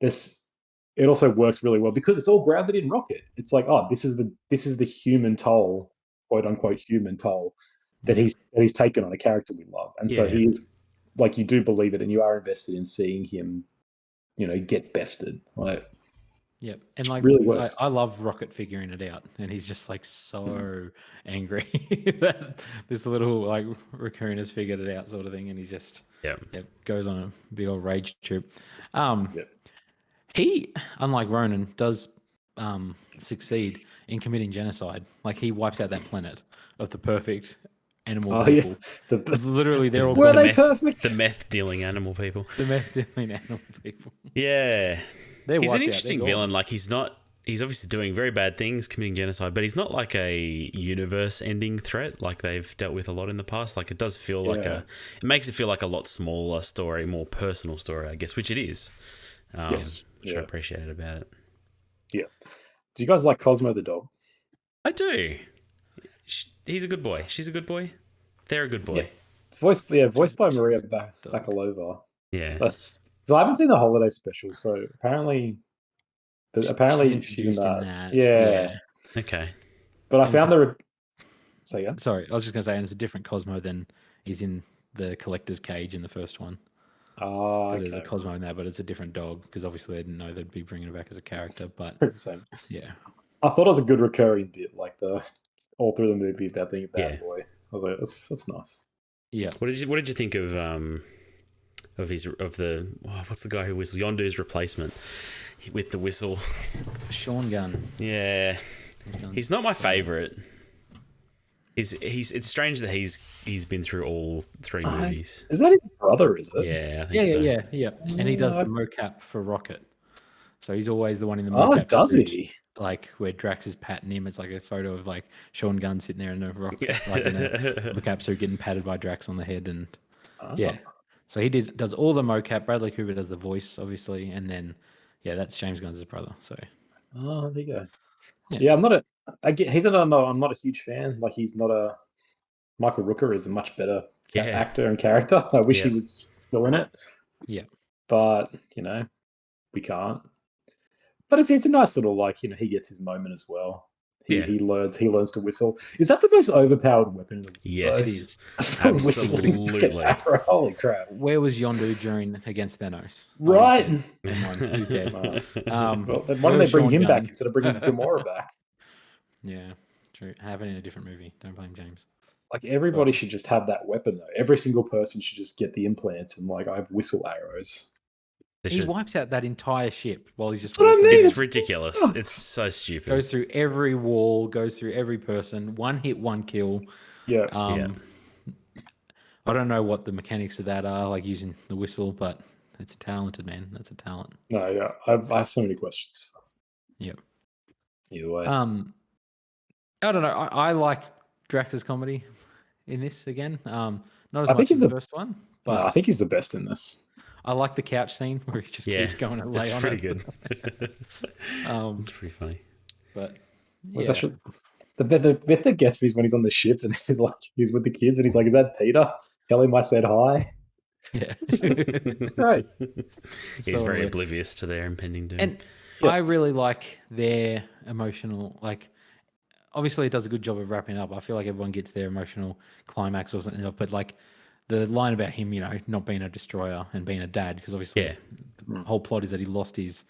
Speaker 2: it also works really well because it's all grounded in Rocket. It's like, oh, this is the human toll, quote unquote human toll that he's taken on a character we love, and so he is like you do believe it, and you are invested in seeing him, get bested. Like,
Speaker 3: yeah, and like
Speaker 2: really works.
Speaker 3: I love Rocket figuring it out, and he's just like so angry that this little like raccoon has figured it out, sort of thing, and he's just goes on a big old rage trip. He, unlike Ronan, does succeed in committing genocide. Like he wipes out that planet of the perfect animal people.
Speaker 2: Yeah.
Speaker 3: Literally, they're all
Speaker 2: were they perfect?
Speaker 1: The meth dealing animal people.
Speaker 3: The meth dealing animal people.
Speaker 1: Yeah, he's an interesting
Speaker 3: They're
Speaker 1: villain. Like he's obviously doing very bad things, committing genocide, but he's not like a universe-ending threat like they've dealt with a lot in the past. Like it does feel like it makes it feel like a lot smaller story, more personal story, I guess, which it is.
Speaker 2: Yes.
Speaker 1: Which I appreciated about it.
Speaker 2: Yeah. Do you guys like Cosmo the dog?
Speaker 1: I do. He's a good boy. She's a good boy. They're a good boy.
Speaker 2: Yeah. It's voiced by Maria Bakalova.
Speaker 1: Yeah.
Speaker 2: So I haven't seen the holiday special, so apparently she's in that. Yeah.
Speaker 1: Okay.
Speaker 2: But I found Say again?
Speaker 3: Sorry, I was just going to say, and it's a different Cosmo than is in the collector's cage in the first one.
Speaker 2: Oh, okay.
Speaker 3: There's a Cosmo in there, but it's a different dog because obviously they didn't know they'd be bringing it back as a character. But yeah,
Speaker 2: I thought it was a good recurring bit, like all through the movie about being a bad boy. I was like, that's nice.
Speaker 3: Yeah.
Speaker 1: What did you think of of the what's the guy who whistles Yondu's replacement with the whistle.
Speaker 3: Sean Gunn.
Speaker 1: Yeah, he's not my favorite. It's strange that he's been through all 3 movies.
Speaker 2: Is that his brother? Is it?
Speaker 1: Yeah, I think so.
Speaker 3: Yeah. And he does the mocap for Rocket. So he's always the one in the
Speaker 2: Oh,
Speaker 3: mocap.
Speaker 2: does
Speaker 3: suit,
Speaker 2: he?
Speaker 3: Like where Drax is patting him. It's like a photo of like Sean Gunn sitting there in a rocket, like in a mocap suit, getting patted by Drax on the head, and yeah. So he does all the mocap. Bradley Cooper does the voice, obviously, and then that's James Gunn's brother. So
Speaker 2: Oh, there you go.
Speaker 3: Yeah.
Speaker 2: Yeah, I'm not a huge fan. Like he's not a Michael Rooker is a much better actor and character. I wish he was still in it.
Speaker 3: Yeah.
Speaker 2: But we can't. But it's a nice little he gets his moment as well. He learns to whistle. Is that the most overpowered weapon in the world?
Speaker 1: Yes,
Speaker 3: it is.
Speaker 1: Absolutely.
Speaker 2: Holy crap!
Speaker 3: Where was Yondu during against Thanos?
Speaker 2: Right.
Speaker 3: He's dead.
Speaker 2: Well, then why don't they bring him back instead of bringing Gamora back?
Speaker 3: Yeah, true. Have it in a different movie. Don't blame James.
Speaker 2: Like everybody should just have that weapon though. Every single person should just get the implants and I have whistle arrows.
Speaker 3: He wipes out that entire ship while he's just.
Speaker 2: That's what I mean.
Speaker 1: It's ridiculous. It's so stupid.
Speaker 3: Goes through every wall. Goes through every person. One hit, one kill.
Speaker 2: Yeah.
Speaker 3: I don't know what the mechanics of that are, like using the whistle, but it's a talented man. That's a talent.
Speaker 2: No, yeah. I have so many questions.
Speaker 3: Yep.
Speaker 2: Either way.
Speaker 3: I don't know. I like Drax's comedy in this again. Not as much as the first one, but
Speaker 2: no, I think he's the best in this.
Speaker 3: I like the couch scene where he just keeps going to lay on it.
Speaker 1: It's pretty good. It's pretty funny.
Speaker 3: But
Speaker 2: yeah. The bit that gets me is when he's on the ship and he's with the kids and he's like, "Is that Peter? Tell him I said hi."
Speaker 3: Yeah.
Speaker 2: It's great.
Speaker 1: He's very oblivious to their impending doom.
Speaker 3: And I really like their emotional, obviously it does a good job of wrapping up. I feel like everyone gets their emotional climax or something, but the line about him, not being a destroyer and being a dad, because obviously the whole plot is that he lost his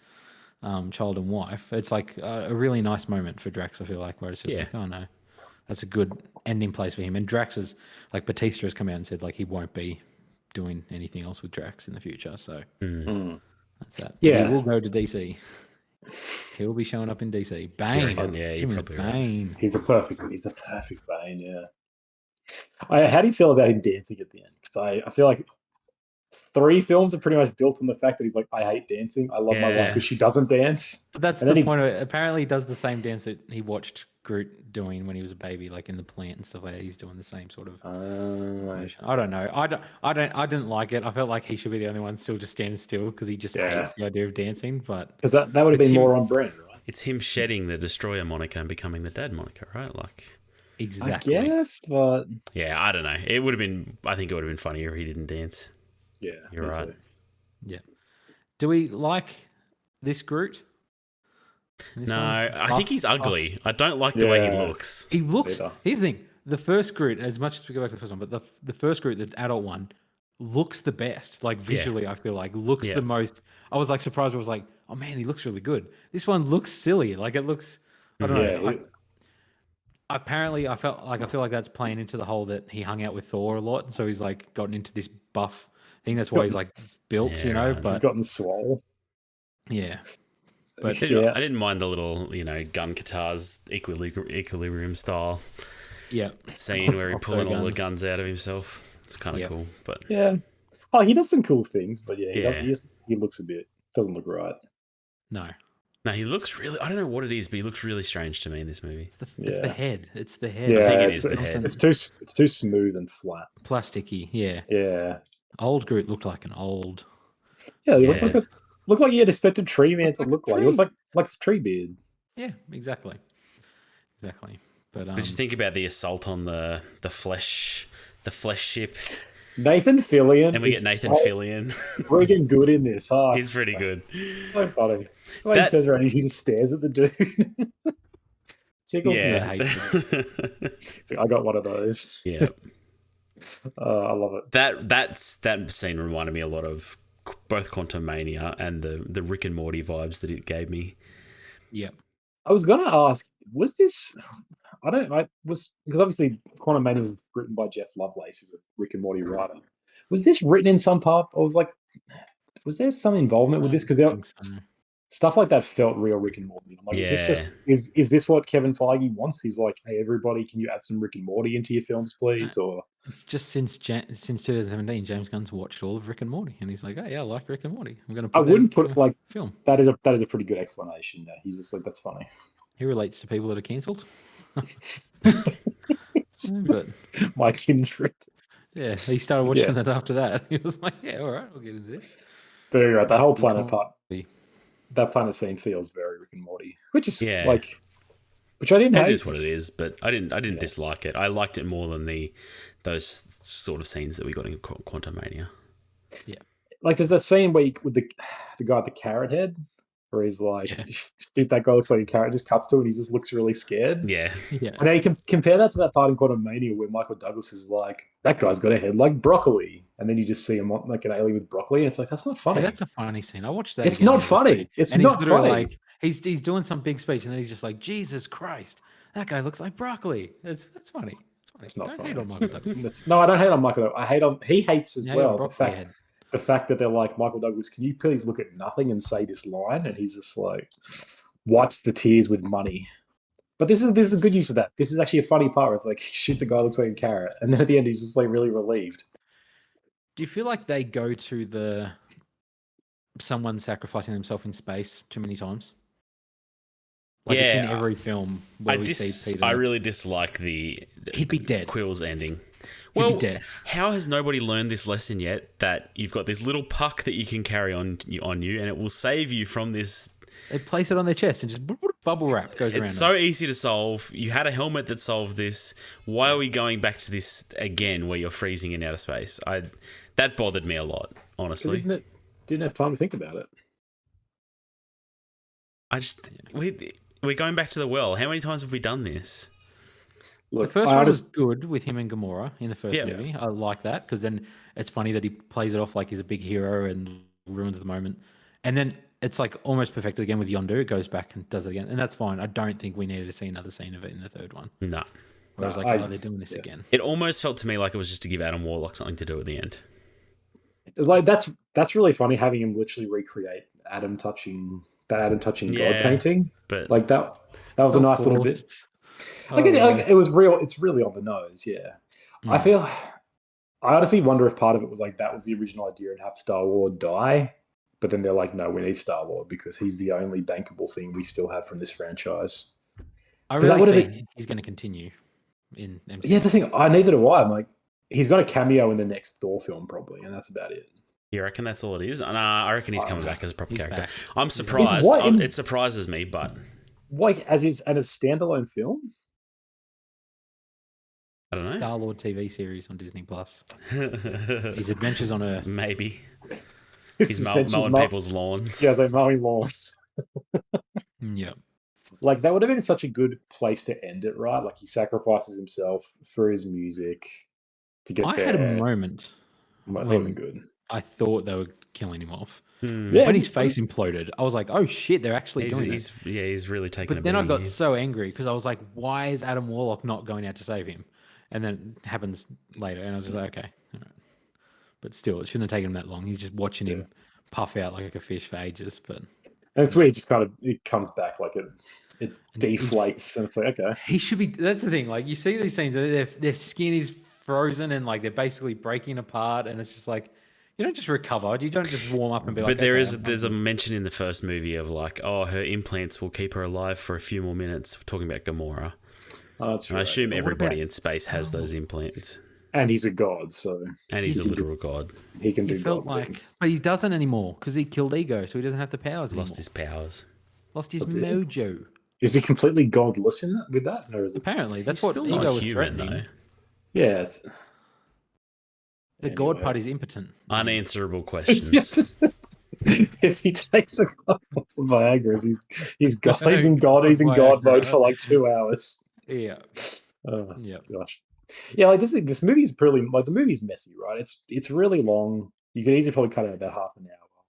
Speaker 3: child and wife. It's like a really nice moment for Drax, I feel like, where it's just like, oh no, that's a good ending place for him. And Drax is, Batista has come out and said, he won't be doing anything else with Drax in the future. So that's that.
Speaker 2: Yeah.
Speaker 3: He will go to DC. He'll be showing up in DC. Bane.
Speaker 1: Give me
Speaker 3: Bane.
Speaker 2: He's the perfect Bane, yeah. How do you feel about him dancing at the end? Because I feel like 3 films are pretty much built on the fact that he's like, I hate dancing. I love my wife because she doesn't dance.
Speaker 3: But that's the point of it. Apparently, he does the same dance that he watched Groot doing when he was a baby, in the plant and stuff like that. He's doing the same sort of motion. I don't know. I didn't like it. I felt like he should be the only one still just standing still because he just hates the idea of dancing. But
Speaker 2: because that would have been more on brand, right?
Speaker 1: It's him shedding the Destroyer moniker and becoming the Dad moniker, right?
Speaker 3: Exactly.
Speaker 2: I guess, but
Speaker 1: yeah, I don't know. It would have been. I think it would have been funnier if he didn't dance.
Speaker 2: Yeah,
Speaker 1: you're right.
Speaker 3: Yeah. Do we like this Groot?
Speaker 1: No, I think he's ugly. I don't like the way he looks.
Speaker 3: He looks. Here's the thing: the first Groot, as much as we go back to the first one, but the first Groot, the adult one, looks the best. Visually, I feel looks the most. I was surprised. I was like, oh man, he looks really good. This one looks silly. It looks. I don't know. Apparently, I feel like that's playing into the whole that he hung out with Thor a lot, and so he's gotten into this buff thing. That's why he's built, But
Speaker 2: he's gotten swole.
Speaker 3: Yeah,
Speaker 1: but I didn't mind the little gun katars equilibrium style.
Speaker 3: Yeah,
Speaker 1: scene where he's pulling all the guns out of himself. It's kind of cool, but
Speaker 2: oh, he does some cool things, but he looks a bit doesn't look right.
Speaker 1: No, he looks really. I don't know what it is, but he looks really strange to me in this movie.
Speaker 3: It's the head. It's the head.
Speaker 2: Yeah,
Speaker 1: I think it is the head.
Speaker 2: It's too smooth and flat,
Speaker 3: plasticky. Yeah.
Speaker 2: Yeah.
Speaker 3: Old Groot looked like an old.
Speaker 2: Yeah, he looked like he had expected Tree Man to look like. He looks like a tree beard.
Speaker 3: Yeah, exactly. But
Speaker 1: just think about the assault on the flesh ship.
Speaker 2: Nathan Fillion.
Speaker 1: And we get Nathan Fillion.
Speaker 2: Freaking good in this, huh?
Speaker 1: He's pretty good.
Speaker 2: So funny. So he turns around and he just stares at the dude. Tickles me. I got one of those.
Speaker 1: Yeah.
Speaker 2: I love it.
Speaker 1: That scene reminded me a lot of both Quantum Mania and the Rick and Morty vibes that it gave me.
Speaker 3: Yep.
Speaker 2: I was gonna ask, was this? Because obviously Quantum Mania was written by Jeff Lovelace, who's a Rick and Morty writer. Was this written in some part, or was was there some involvement with this? Because
Speaker 3: think so.
Speaker 2: stuff like that felt real Rick and Morty. I'm like, is this just is this what Kevin Feige wants? He's like, hey, everybody, can you add some Rick and Morty into your films, please? Or
Speaker 3: it's just since 2017, James Gunn's watched all of Rick and Morty, and he's like, oh yeah, I like Rick and Morty. I'm gonna.
Speaker 2: I wouldn't put like
Speaker 3: film.
Speaker 2: That is a pretty good explanation. That he's just like, that's funny.
Speaker 3: He relates to people that are cancelled. But
Speaker 2: my kindred.
Speaker 3: Yeah, he started watching that after that. He was like, yeah, all right, I'll get into this.
Speaker 2: But you're right, that whole planet part, that planet scene feels very Rick and Morty, which is like, which I didn't hate.
Speaker 1: It is what it is, but I didn't dislike it. I liked it more than those sort of scenes that we got in Quantum Mania.
Speaker 2: Yeah, like there's that scene where with the guy with the carrot head, where he's like, shoot, that guy looks like a carrot, just cuts to it, and he just looks really scared.
Speaker 1: Yeah.
Speaker 2: And now you can compare that to that part in Quantum Mania where Michael Douglas is like, that guy's got a head like broccoli. And then you just see him like an alien with broccoli, and it's like, that's not funny.
Speaker 3: Yeah, that's a funny scene. I watched that.
Speaker 2: It's not funny. It's not funny.
Speaker 3: Like, he's doing some big speech, and then he's just like, Jesus Christ, that guy looks like broccoli. It's funny.
Speaker 2: It's not
Speaker 3: don't
Speaker 2: funny.
Speaker 3: hate on Michael Douglas.
Speaker 2: No, I don't hate on Michael Douglas. He hates as well the fact that they're like, Michael Douglas, can you please look at nothing and say this line? And he's just like, wipes the tears with money. But this is a good use of that. This is actually a funny part where it's like, shoot, the guy looks like a carrot. And then at the end, he's just like really relieved.
Speaker 3: Do you feel like they go to someone sacrificing themselves in space too many times? Like it's in every film where we see Peter.
Speaker 1: I really dislike
Speaker 3: he'd be dead.
Speaker 1: Quill's ending.
Speaker 3: Well,
Speaker 1: how has nobody learned this lesson yet? That you've got this little puck that you can carry on you, and it will save you from this.
Speaker 3: They place it on their chest and just bubble wrap goes around.
Speaker 1: It's so easy to solve. You had a helmet that solved this. Why are we going back to this again, where you're freezing in outer space? That bothered me a lot, honestly.
Speaker 2: Didn't have time to think about
Speaker 1: it. We're going back to the well. How many times have we done this?
Speaker 3: Look, the first one was good with him and Gamora in the first movie. I like that because then it's funny that he plays it off like he's a big hero and ruins the moment. And then it's like almost perfected again with Yondu. It goes back and does it again. And that's fine. I don't think we needed to see another scene of it in the third one.
Speaker 1: No.
Speaker 3: Where I was like, they're doing this again.
Speaker 1: It almost felt to me like it was just to give Adam Warlock something to do at the end.
Speaker 2: Like that's really funny having him literally recreate Adam touching God painting.
Speaker 1: But
Speaker 2: like that was a nice little bit. It was real. It's really on the nose. Yeah. I honestly wonder if part of it was like that was the original idea and have Star-Lord die, but then they're like, no, we need Star-Lord because he's the only bankable thing we still have from this franchise.
Speaker 3: I really think he's going to continue in MCU.
Speaker 2: Yeah, the thing, neither do I. I'm like, he's got a cameo in the next Thor film probably, and that's about it.
Speaker 1: You reckon that's all it is? I reckon he's coming back as a proper character.
Speaker 3: Back.
Speaker 1: I'm surprised. It surprises me, but
Speaker 2: as a standalone film?
Speaker 1: I don't know.
Speaker 3: Star-Lord TV series on Disney Plus. His adventures on Earth.
Speaker 1: Maybe. He's mowing people's lawns.
Speaker 2: Yeah, like mowing lawns.
Speaker 3: Yeah.
Speaker 2: Like that would have been such a good place to end it, right? Like he sacrifices himself for his music to get there.
Speaker 3: I had a moment.
Speaker 2: Good.
Speaker 3: I thought they were killing him off.
Speaker 2: Yeah,
Speaker 3: when his face imploded, I was like, "Oh shit, they're actually doing it."
Speaker 1: He's really taking.
Speaker 3: But then I got so angry because I was like, "Why is Adam Warlock not going out to save him?" And then it happens later, and I was just like, "Okay." All right. But still, it shouldn't have taken him that long. He's just watching him puff out like a fish for ages. But
Speaker 2: and it's weird. Just kind of it comes back like it deflates, and it's like, okay.
Speaker 3: He should be. That's the thing. Like you see these scenes, their skin is frozen and like they're basically breaking apart, and it's just like. You don't just recover. You don't just warm up and be like.
Speaker 1: But there's a mention in the first movie of like, her implants will keep her alive for a few more minutes. We're talking about Gamora.
Speaker 2: Oh, that's right.
Speaker 1: I assume everybody in space has those implants.
Speaker 2: And he's a god, so.
Speaker 1: And he's a literal god.
Speaker 2: He can do god things.
Speaker 3: But he doesn't anymore because he killed Ego, so he doesn't have the powers anymore.
Speaker 1: Lost his powers.
Speaker 3: Lost his mojo.
Speaker 2: Is he completely godless with that? Or is
Speaker 3: Apparently, that's what Ego was threatening.
Speaker 1: Though.
Speaker 2: Yeah.
Speaker 3: The God part is impotent.
Speaker 1: Unanswerable questions.
Speaker 2: If he takes a couple of Viagra's, he's in God mode for like 2 hours.
Speaker 3: Yeah.
Speaker 2: Yeah. Gosh. Yeah, like this movie is pretty like the movie's messy, right? It's really long. You could easily probably cut it about half an hour.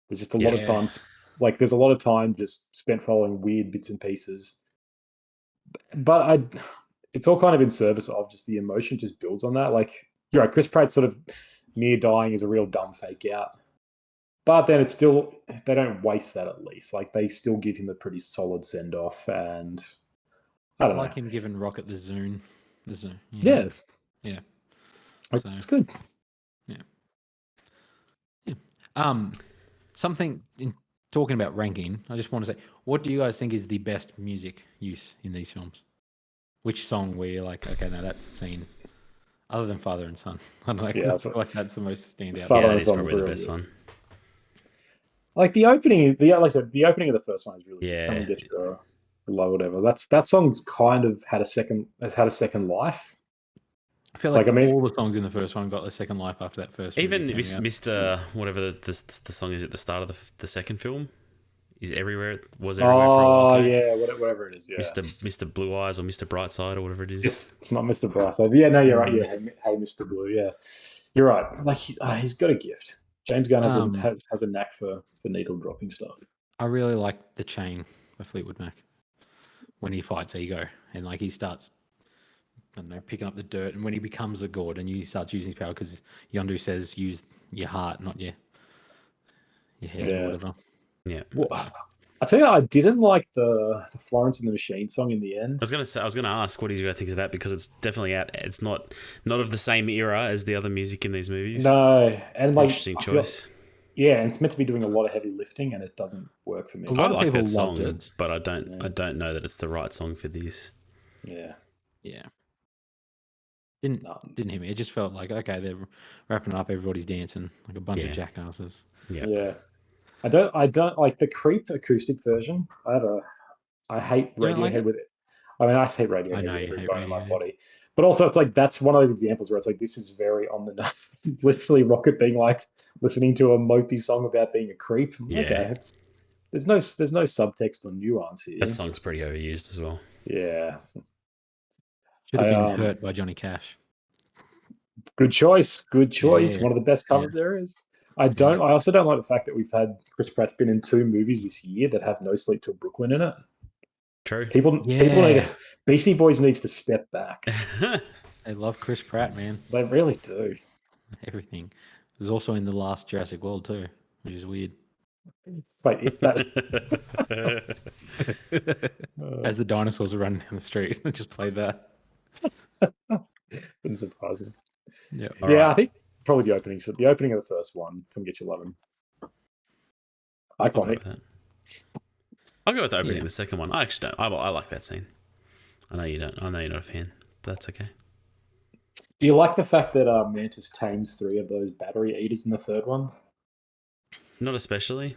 Speaker 2: There's just a lot of times, like there's a lot of time just spent following weird bits and pieces. But it's all kind of in service of just the emotion just builds on that. Like. You're right, Chris Pratt sort of near dying is a real dumb fake out. But then it's still, they don't waste that at least. Like, they still give him a pretty solid send off. And I
Speaker 3: I
Speaker 2: don't
Speaker 3: like
Speaker 2: know.
Speaker 3: him giving Rocket the Zune. The Zune.
Speaker 2: Yeah.
Speaker 3: Yeah.
Speaker 2: Like,
Speaker 3: So-
Speaker 2: it's good.
Speaker 3: Something in talking about ranking, I just want to say, what do you guys think is the best music use in these films? Which song were you like, okay, now that's the scene, other than Father and Son? I don't know, 'cause
Speaker 2: Yeah,
Speaker 3: I feel like that's the most standout.
Speaker 2: Father
Speaker 1: Yeah, that
Speaker 2: and
Speaker 1: is
Speaker 2: Son
Speaker 1: probably
Speaker 2: was
Speaker 1: the
Speaker 2: really
Speaker 1: best
Speaker 2: good.
Speaker 1: one.
Speaker 2: Like the opening, like I said, the opening of the first one is really
Speaker 1: Yeah.
Speaker 2: good. Come and get your love, whatever. That song's kind of had a second life.
Speaker 3: I feel like,
Speaker 2: Like, I mean-
Speaker 3: all the songs in the first one got their second life after that first
Speaker 1: Even
Speaker 3: movie came out.
Speaker 1: Mr. Whatever the song is at the start of the second film is everywhere. It was everywhere for a while
Speaker 2: Oh
Speaker 1: too.
Speaker 2: yeah, whatever it is. Yeah,
Speaker 1: Mr. Blue Eyes or Mr. Brightside or whatever it is.
Speaker 2: it's not Mr. Bryce. Yeah, no, you're right. Yeah, hey, Mr. Blue. Yeah, you're right. Like he's got a gift. James Gunn has a knack for needle dropping stuff.
Speaker 3: I really like the chain by Fleetwood Mac when he fights Ego and like he starts, I don't know, picking up the dirt, and when he becomes a god and he starts using his power because Yondu says use your heart, not your head or whatever.
Speaker 1: Yeah.
Speaker 2: Well, I tell you, I didn't like the Florence and the Machine song in the end.
Speaker 1: I was gonna ask, what did you guys think of that? Because it's definitely out. It's not of the same era as the other music in these movies.
Speaker 2: No, and
Speaker 1: It's
Speaker 2: like
Speaker 1: an interesting choice.
Speaker 2: Yeah, and it's meant to be doing a lot of heavy lifting, and it doesn't work for me.
Speaker 3: A lot
Speaker 1: I
Speaker 3: of
Speaker 1: like
Speaker 3: people
Speaker 1: that song,
Speaker 3: loved it.
Speaker 1: but I don't know that it's the right song for this.
Speaker 2: Yeah,
Speaker 3: Yeah. Didn't hit me. It just felt like, okay, they're wrapping it up, everybody's dancing like a bunch of jackasses.
Speaker 1: Yeah.
Speaker 2: I don't like the Creep acoustic version. I hate
Speaker 3: You don't like
Speaker 2: Radiohead
Speaker 3: it?
Speaker 2: with it. I mean, I hate Radiohead
Speaker 3: I know
Speaker 2: with
Speaker 3: you
Speaker 2: every
Speaker 3: hate
Speaker 2: bone in my
Speaker 3: Radiohead.
Speaker 2: body. But also, it's like that's one of those examples where it's like this is very on the nose. Literally, Rocket being like listening to a mopey song about being a creep.
Speaker 1: Yeah.
Speaker 2: Okay, there's no subtext or nuance here.
Speaker 1: That song's pretty overused as well.
Speaker 2: Yeah,
Speaker 3: Should have been Hurt by Johnny Cash.
Speaker 2: good choice. Good choice.
Speaker 3: Yeah.
Speaker 2: One of the best covers there is. I also don't like the fact that we've had Chris Pratt's been in 2 movies this year that have No Sleep Till Brooklyn in it.
Speaker 1: True.
Speaker 2: People need Beastie Boys needs to step back.
Speaker 3: They love Chris Pratt, man.
Speaker 2: They really do.
Speaker 3: Everything. It was also in the last Jurassic World too, which is weird.
Speaker 2: But if that
Speaker 3: As the dinosaurs are running down the street, they just played that.
Speaker 2: wouldn't surprise me.
Speaker 3: Yeah.
Speaker 2: I think probably the opening. So the opening of the first one, Come Get Your Lovin'. Iconic.
Speaker 1: I'll go with the opening of the second one. I actually don't. I like that scene. I know you don't. I know you're not a fan, but that's okay.
Speaker 2: Do you like the fact that Mantis tames 3 of those battery eaters in the third one?
Speaker 1: Not especially.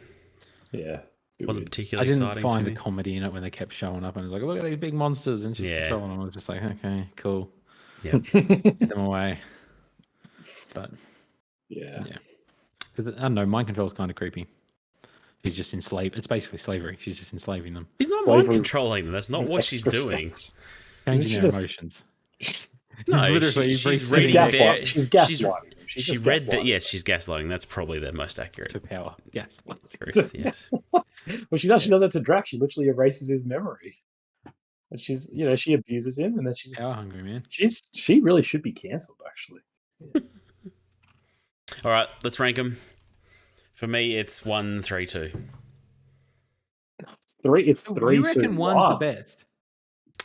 Speaker 2: Yeah.
Speaker 1: Wasn't
Speaker 3: I
Speaker 1: particularly
Speaker 3: didn't
Speaker 1: exciting
Speaker 3: find
Speaker 1: to
Speaker 3: the
Speaker 1: me.
Speaker 3: comedy in it when they kept showing up and it's like, look at these big monsters and she's controlling them. I was just like, okay, cool.
Speaker 1: Yeah.
Speaker 3: Get them away. But
Speaker 2: Yeah.
Speaker 3: because I don't know, mind control is kind of creepy. She's just enslaved. It's basically slavery. She's just enslaving them,
Speaker 1: She's not mind controlling them. That's not what she's doing.
Speaker 3: changing their emotions.
Speaker 1: No, she's reading
Speaker 2: gaslighting. She's gaslighting.
Speaker 1: She read that. Yes, she's gaslighting. That's probably the most accurate
Speaker 3: To power. Yes.
Speaker 1: truth. Yes.
Speaker 2: Well, she does. She does that to Drax. She literally erases his memory. And she's, she abuses him, and then she just
Speaker 3: Power hungry, man.
Speaker 2: she really should be cancelled. Actually,
Speaker 1: All right, let's rank them. For me, it's 1, 3, 2.
Speaker 2: It's 3.
Speaker 3: You reckon
Speaker 2: 2,
Speaker 3: one's
Speaker 2: 1.
Speaker 3: the best?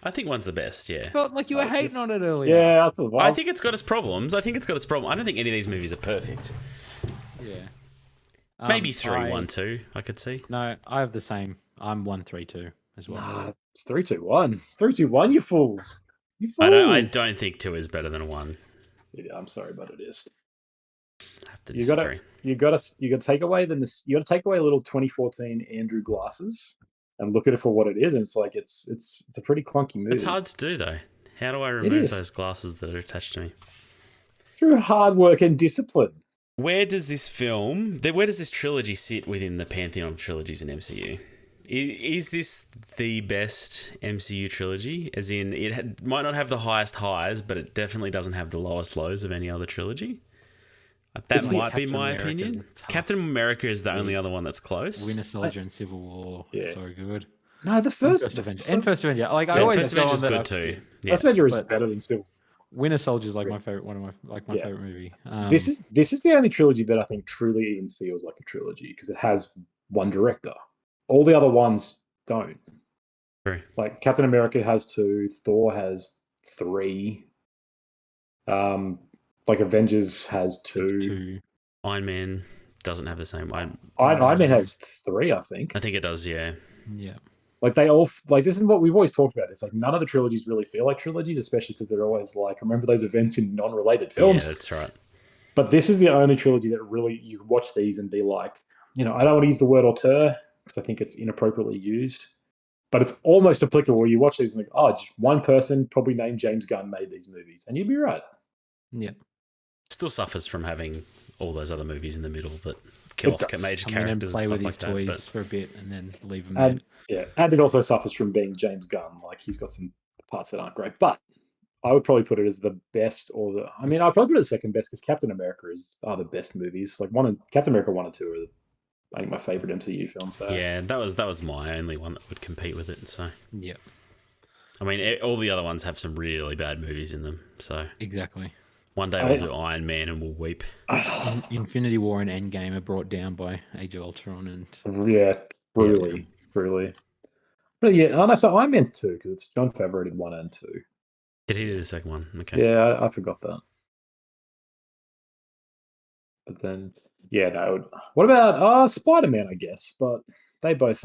Speaker 1: I think 1's the best. Yeah.
Speaker 3: Felt like you were hating on it earlier.
Speaker 2: Yeah, that's a
Speaker 1: I think it's got its problems. I don't think any of these movies are perfect.
Speaker 3: Yeah.
Speaker 1: Maybe 3, 1, 2. I could see.
Speaker 3: No, I have the same. I'm 1, 3, 2 as well.
Speaker 2: Nah, it's 3, 2, 1. It's 3, 2, 1. You fools. You fools.
Speaker 1: I don't think 2 is better than 1.
Speaker 2: Yeah, I'm sorry, but it is.
Speaker 1: I have to disagree.
Speaker 2: You gotta take away you gotta take away little 2014 Andrew glasses and look at it for what it is, and it's like it's a pretty clunky movie.
Speaker 1: It's hard to do though. How do I remove those glasses that are attached to me?
Speaker 2: Through hard work and discipline.
Speaker 1: Where does this trilogy sit within the pantheon of trilogies in MCU? Is this the best MCU trilogy? As in, might not have the highest highs, but it definitely doesn't have the lowest lows of any other trilogy. That might be my opinion. Captain America is the only other one that's close.
Speaker 3: Winter Soldier and Civil War.
Speaker 2: Yeah.
Speaker 3: So good.
Speaker 2: No, the first
Speaker 3: Avenger. And First Avenger. Like I always
Speaker 1: First
Speaker 3: go on
Speaker 1: Avenger's
Speaker 3: that.
Speaker 1: good too. Yeah.
Speaker 2: First Avenger is better than Civil.
Speaker 3: Winter Soldier's like my favorite. My
Speaker 2: Yeah.
Speaker 3: favorite movie.
Speaker 2: This is the only trilogy that I think truly even feels like a trilogy because it has one director. All the other ones don't.
Speaker 1: True.
Speaker 2: Like Captain America has 2, Thor has 3. Like Avengers has 2.
Speaker 1: Iron Man doesn't have the same.
Speaker 2: Iron Man has 3, I think.
Speaker 1: I think it does. Yeah.
Speaker 3: Yeah.
Speaker 2: Like they all like this is what we've always talked about. It's like none of the trilogies really feel like trilogies, especially because they're always like remember those events in non-related films.
Speaker 1: Yeah, that's right.
Speaker 2: But this is the only trilogy that really you can watch these and be like, I don't want to use the word auteur because I think it's inappropriately used. But it's almost applicable. You watch these and like, oh, just one person, probably named James Gunn, made these movies, and you'd be right.
Speaker 3: Yeah.
Speaker 1: Still suffers from having all those other movies in the middle that kill off major characters
Speaker 3: play
Speaker 1: and
Speaker 3: with
Speaker 1: stuff
Speaker 3: his
Speaker 1: like
Speaker 3: toys for a bit and then leave them
Speaker 2: and it also suffers from being James Gunn. Like he's got some parts that aren't great, but I would probably put it as the best, I'd probably put it as second best because Captain America are the best movies. Like Captain America 1 and 2 are I think my favorite MCU films. So.
Speaker 1: Yeah, that was my only one that would compete with it. So
Speaker 3: yeah.
Speaker 1: All the other ones have some really bad movies in them. So
Speaker 3: exactly.
Speaker 1: One day we'll do Iron Man and we'll weep.
Speaker 3: Infinity War and Endgame are brought down by Age of Ultron and
Speaker 2: really. But yeah, no, so Iron Man's 2 because it's Jon Favreau did 1 and 2.
Speaker 1: Did he do the second one? Okay.
Speaker 2: Yeah, I forgot that. But then, what about Spider-Man? I guess, but they're both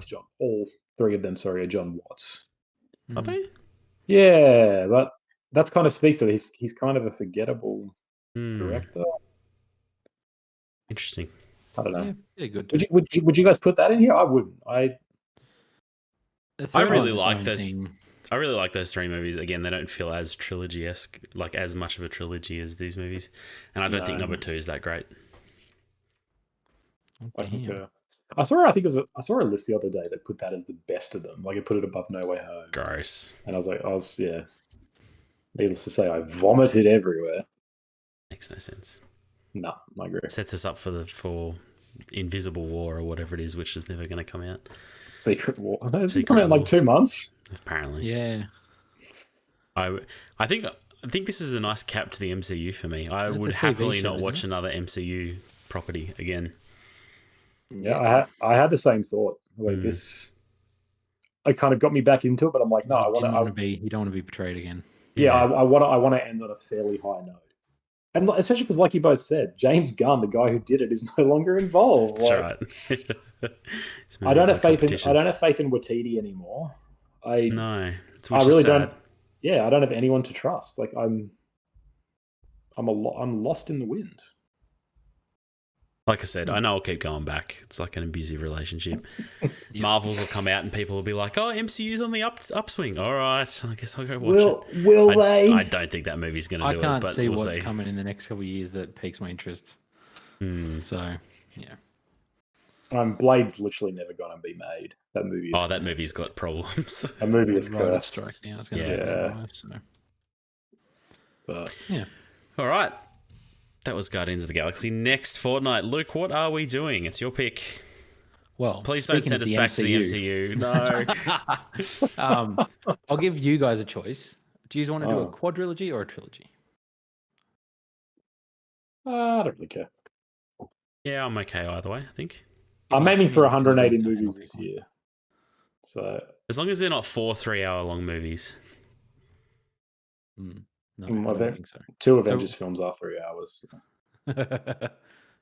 Speaker 2: John. All 3 of them, are John Watts.
Speaker 1: Are they?
Speaker 2: Yeah, but that's kind of speaks to it. He's kind of a forgettable director.
Speaker 1: Interesting.
Speaker 2: I don't know.
Speaker 3: Yeah, good.
Speaker 2: Would you guys put that in here? I wouldn't. I
Speaker 1: really like those. I really like those 3 movies. Again, they don't feel as trilogy-esque, like as much of a trilogy as these movies. And I don't think number 2 is that great.
Speaker 2: I concur. I saw a list the other day that put that as the best of them. Like it put it above No Way Home.
Speaker 1: Gross.
Speaker 2: And needless to say, I vomited everywhere.
Speaker 1: Makes no sense.
Speaker 2: No, I agree.
Speaker 1: Sets us up for Invisible War or whatever it is, which is never going to come out.
Speaker 2: Secret War. It's coming out in like 2 months.
Speaker 1: Apparently.
Speaker 3: Yeah.
Speaker 1: I think this is a nice cap to the MCU for me. I would happily not watch another MCU property again.
Speaker 2: Yeah, I had the same thought. Like this, it kind of got me back into it, but I'm like, no, you don't want
Speaker 3: to be betrayed again.
Speaker 2: Yeah, I want to end on a fairly high note, and especially because, like you both said, James Gunn, the guy who did it, is no longer involved.
Speaker 1: That's right.
Speaker 2: I don't have faith in Waititi anymore. I really don't. Yeah, I don't have anyone to trust. Like I'm lost in the wind.
Speaker 1: Like I said, I know I'll keep going back. It's like an abusive relationship. Marvels will come out and people will be like, "Oh, MCU's on the upswing." All right, I guess I'll go watch it.
Speaker 2: Will they?
Speaker 1: I don't think that movie's going to do it.
Speaker 3: I can't
Speaker 1: but
Speaker 3: see
Speaker 1: we'll
Speaker 3: what's coming in the next couple of years that piques my interest. So, yeah.
Speaker 2: Blade's literally never going to be made. That movie.
Speaker 1: That movie's got problems.
Speaker 2: That movie is cursed.
Speaker 3: Strike now. It's going to be so.
Speaker 2: But
Speaker 3: yeah.
Speaker 1: All right. That was Guardians of the Galaxy. Next fortnight, Luke, what are we doing? It's your pick.
Speaker 3: Well,
Speaker 1: please don't send us back to the MCU.
Speaker 3: No. I'll give you guys a choice. Do you want to do a quadrilogy or a trilogy?
Speaker 2: I don't really care.
Speaker 1: Yeah, I'm okay either way, I think.
Speaker 2: I'm aiming for 180 movies this year. So
Speaker 1: as long as they're not 4 3-hour-long movies.
Speaker 3: No, I don't think so.
Speaker 2: 2 Avengers films are 3 hours.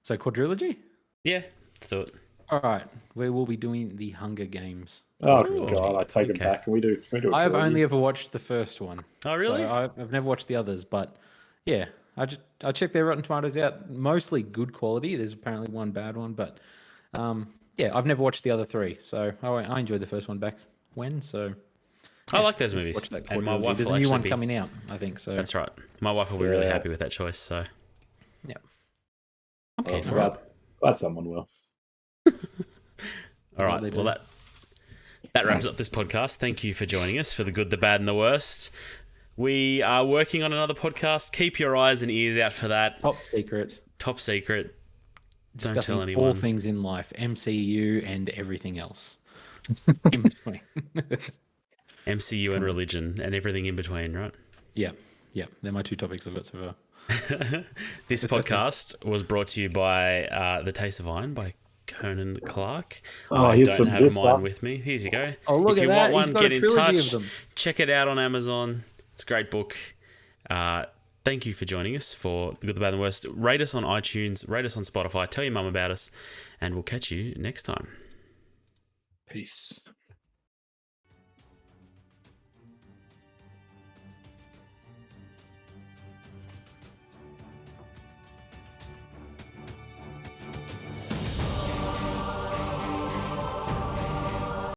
Speaker 3: So quadrilogy?
Speaker 1: Yeah, let's do it.
Speaker 3: All right, we will be doing the Hunger Games.
Speaker 2: Oh God, I take it back. Can we do it?
Speaker 3: I have only ever watched the first one.
Speaker 1: Oh really?
Speaker 3: So I've never watched the others, but yeah, I checked their Rotten Tomatoes out. Mostly good quality. There's apparently one bad one, but I've never watched the other 3. So I enjoyed the first one back when. So
Speaker 1: I like those movies. And my wife
Speaker 3: There's a new one coming out, I think. So
Speaker 1: that's right. My wife will be really happy with that choice. So
Speaker 3: yeah.
Speaker 1: Okay,
Speaker 2: glad someone will.
Speaker 1: All right. Well, that wraps up this podcast. Thank you for joining us for the good, the bad, and the worst. We are working on another podcast. Keep your eyes and ears out for that.
Speaker 3: Top secret.
Speaker 1: Don't tell anyone.
Speaker 3: All things in life, MCU and everything else in between.
Speaker 1: MCU and religion and everything in between, right?
Speaker 3: Yeah. Yeah, they're my 2 topics I've got so far.
Speaker 1: This podcast was brought to you by The Taste of Iron by Conan Clark.
Speaker 2: Oh,
Speaker 1: I
Speaker 2: here's
Speaker 1: don't
Speaker 2: some
Speaker 1: have
Speaker 2: beer
Speaker 1: mine
Speaker 2: stuff.
Speaker 1: with me. Here you go.
Speaker 3: Oh, look
Speaker 1: if
Speaker 3: at
Speaker 1: you
Speaker 3: that.
Speaker 1: want one,
Speaker 3: He's got
Speaker 1: get
Speaker 3: a
Speaker 1: in
Speaker 3: trilogy
Speaker 1: touch.
Speaker 3: of them.
Speaker 1: Check it out on Amazon. It's a great book. Thank you for joining us for The Good, the Bad, and the Worst. Rate us on iTunes. Rate us on Spotify. Tell your mum about us. And we'll catch you next time.
Speaker 2: Peace.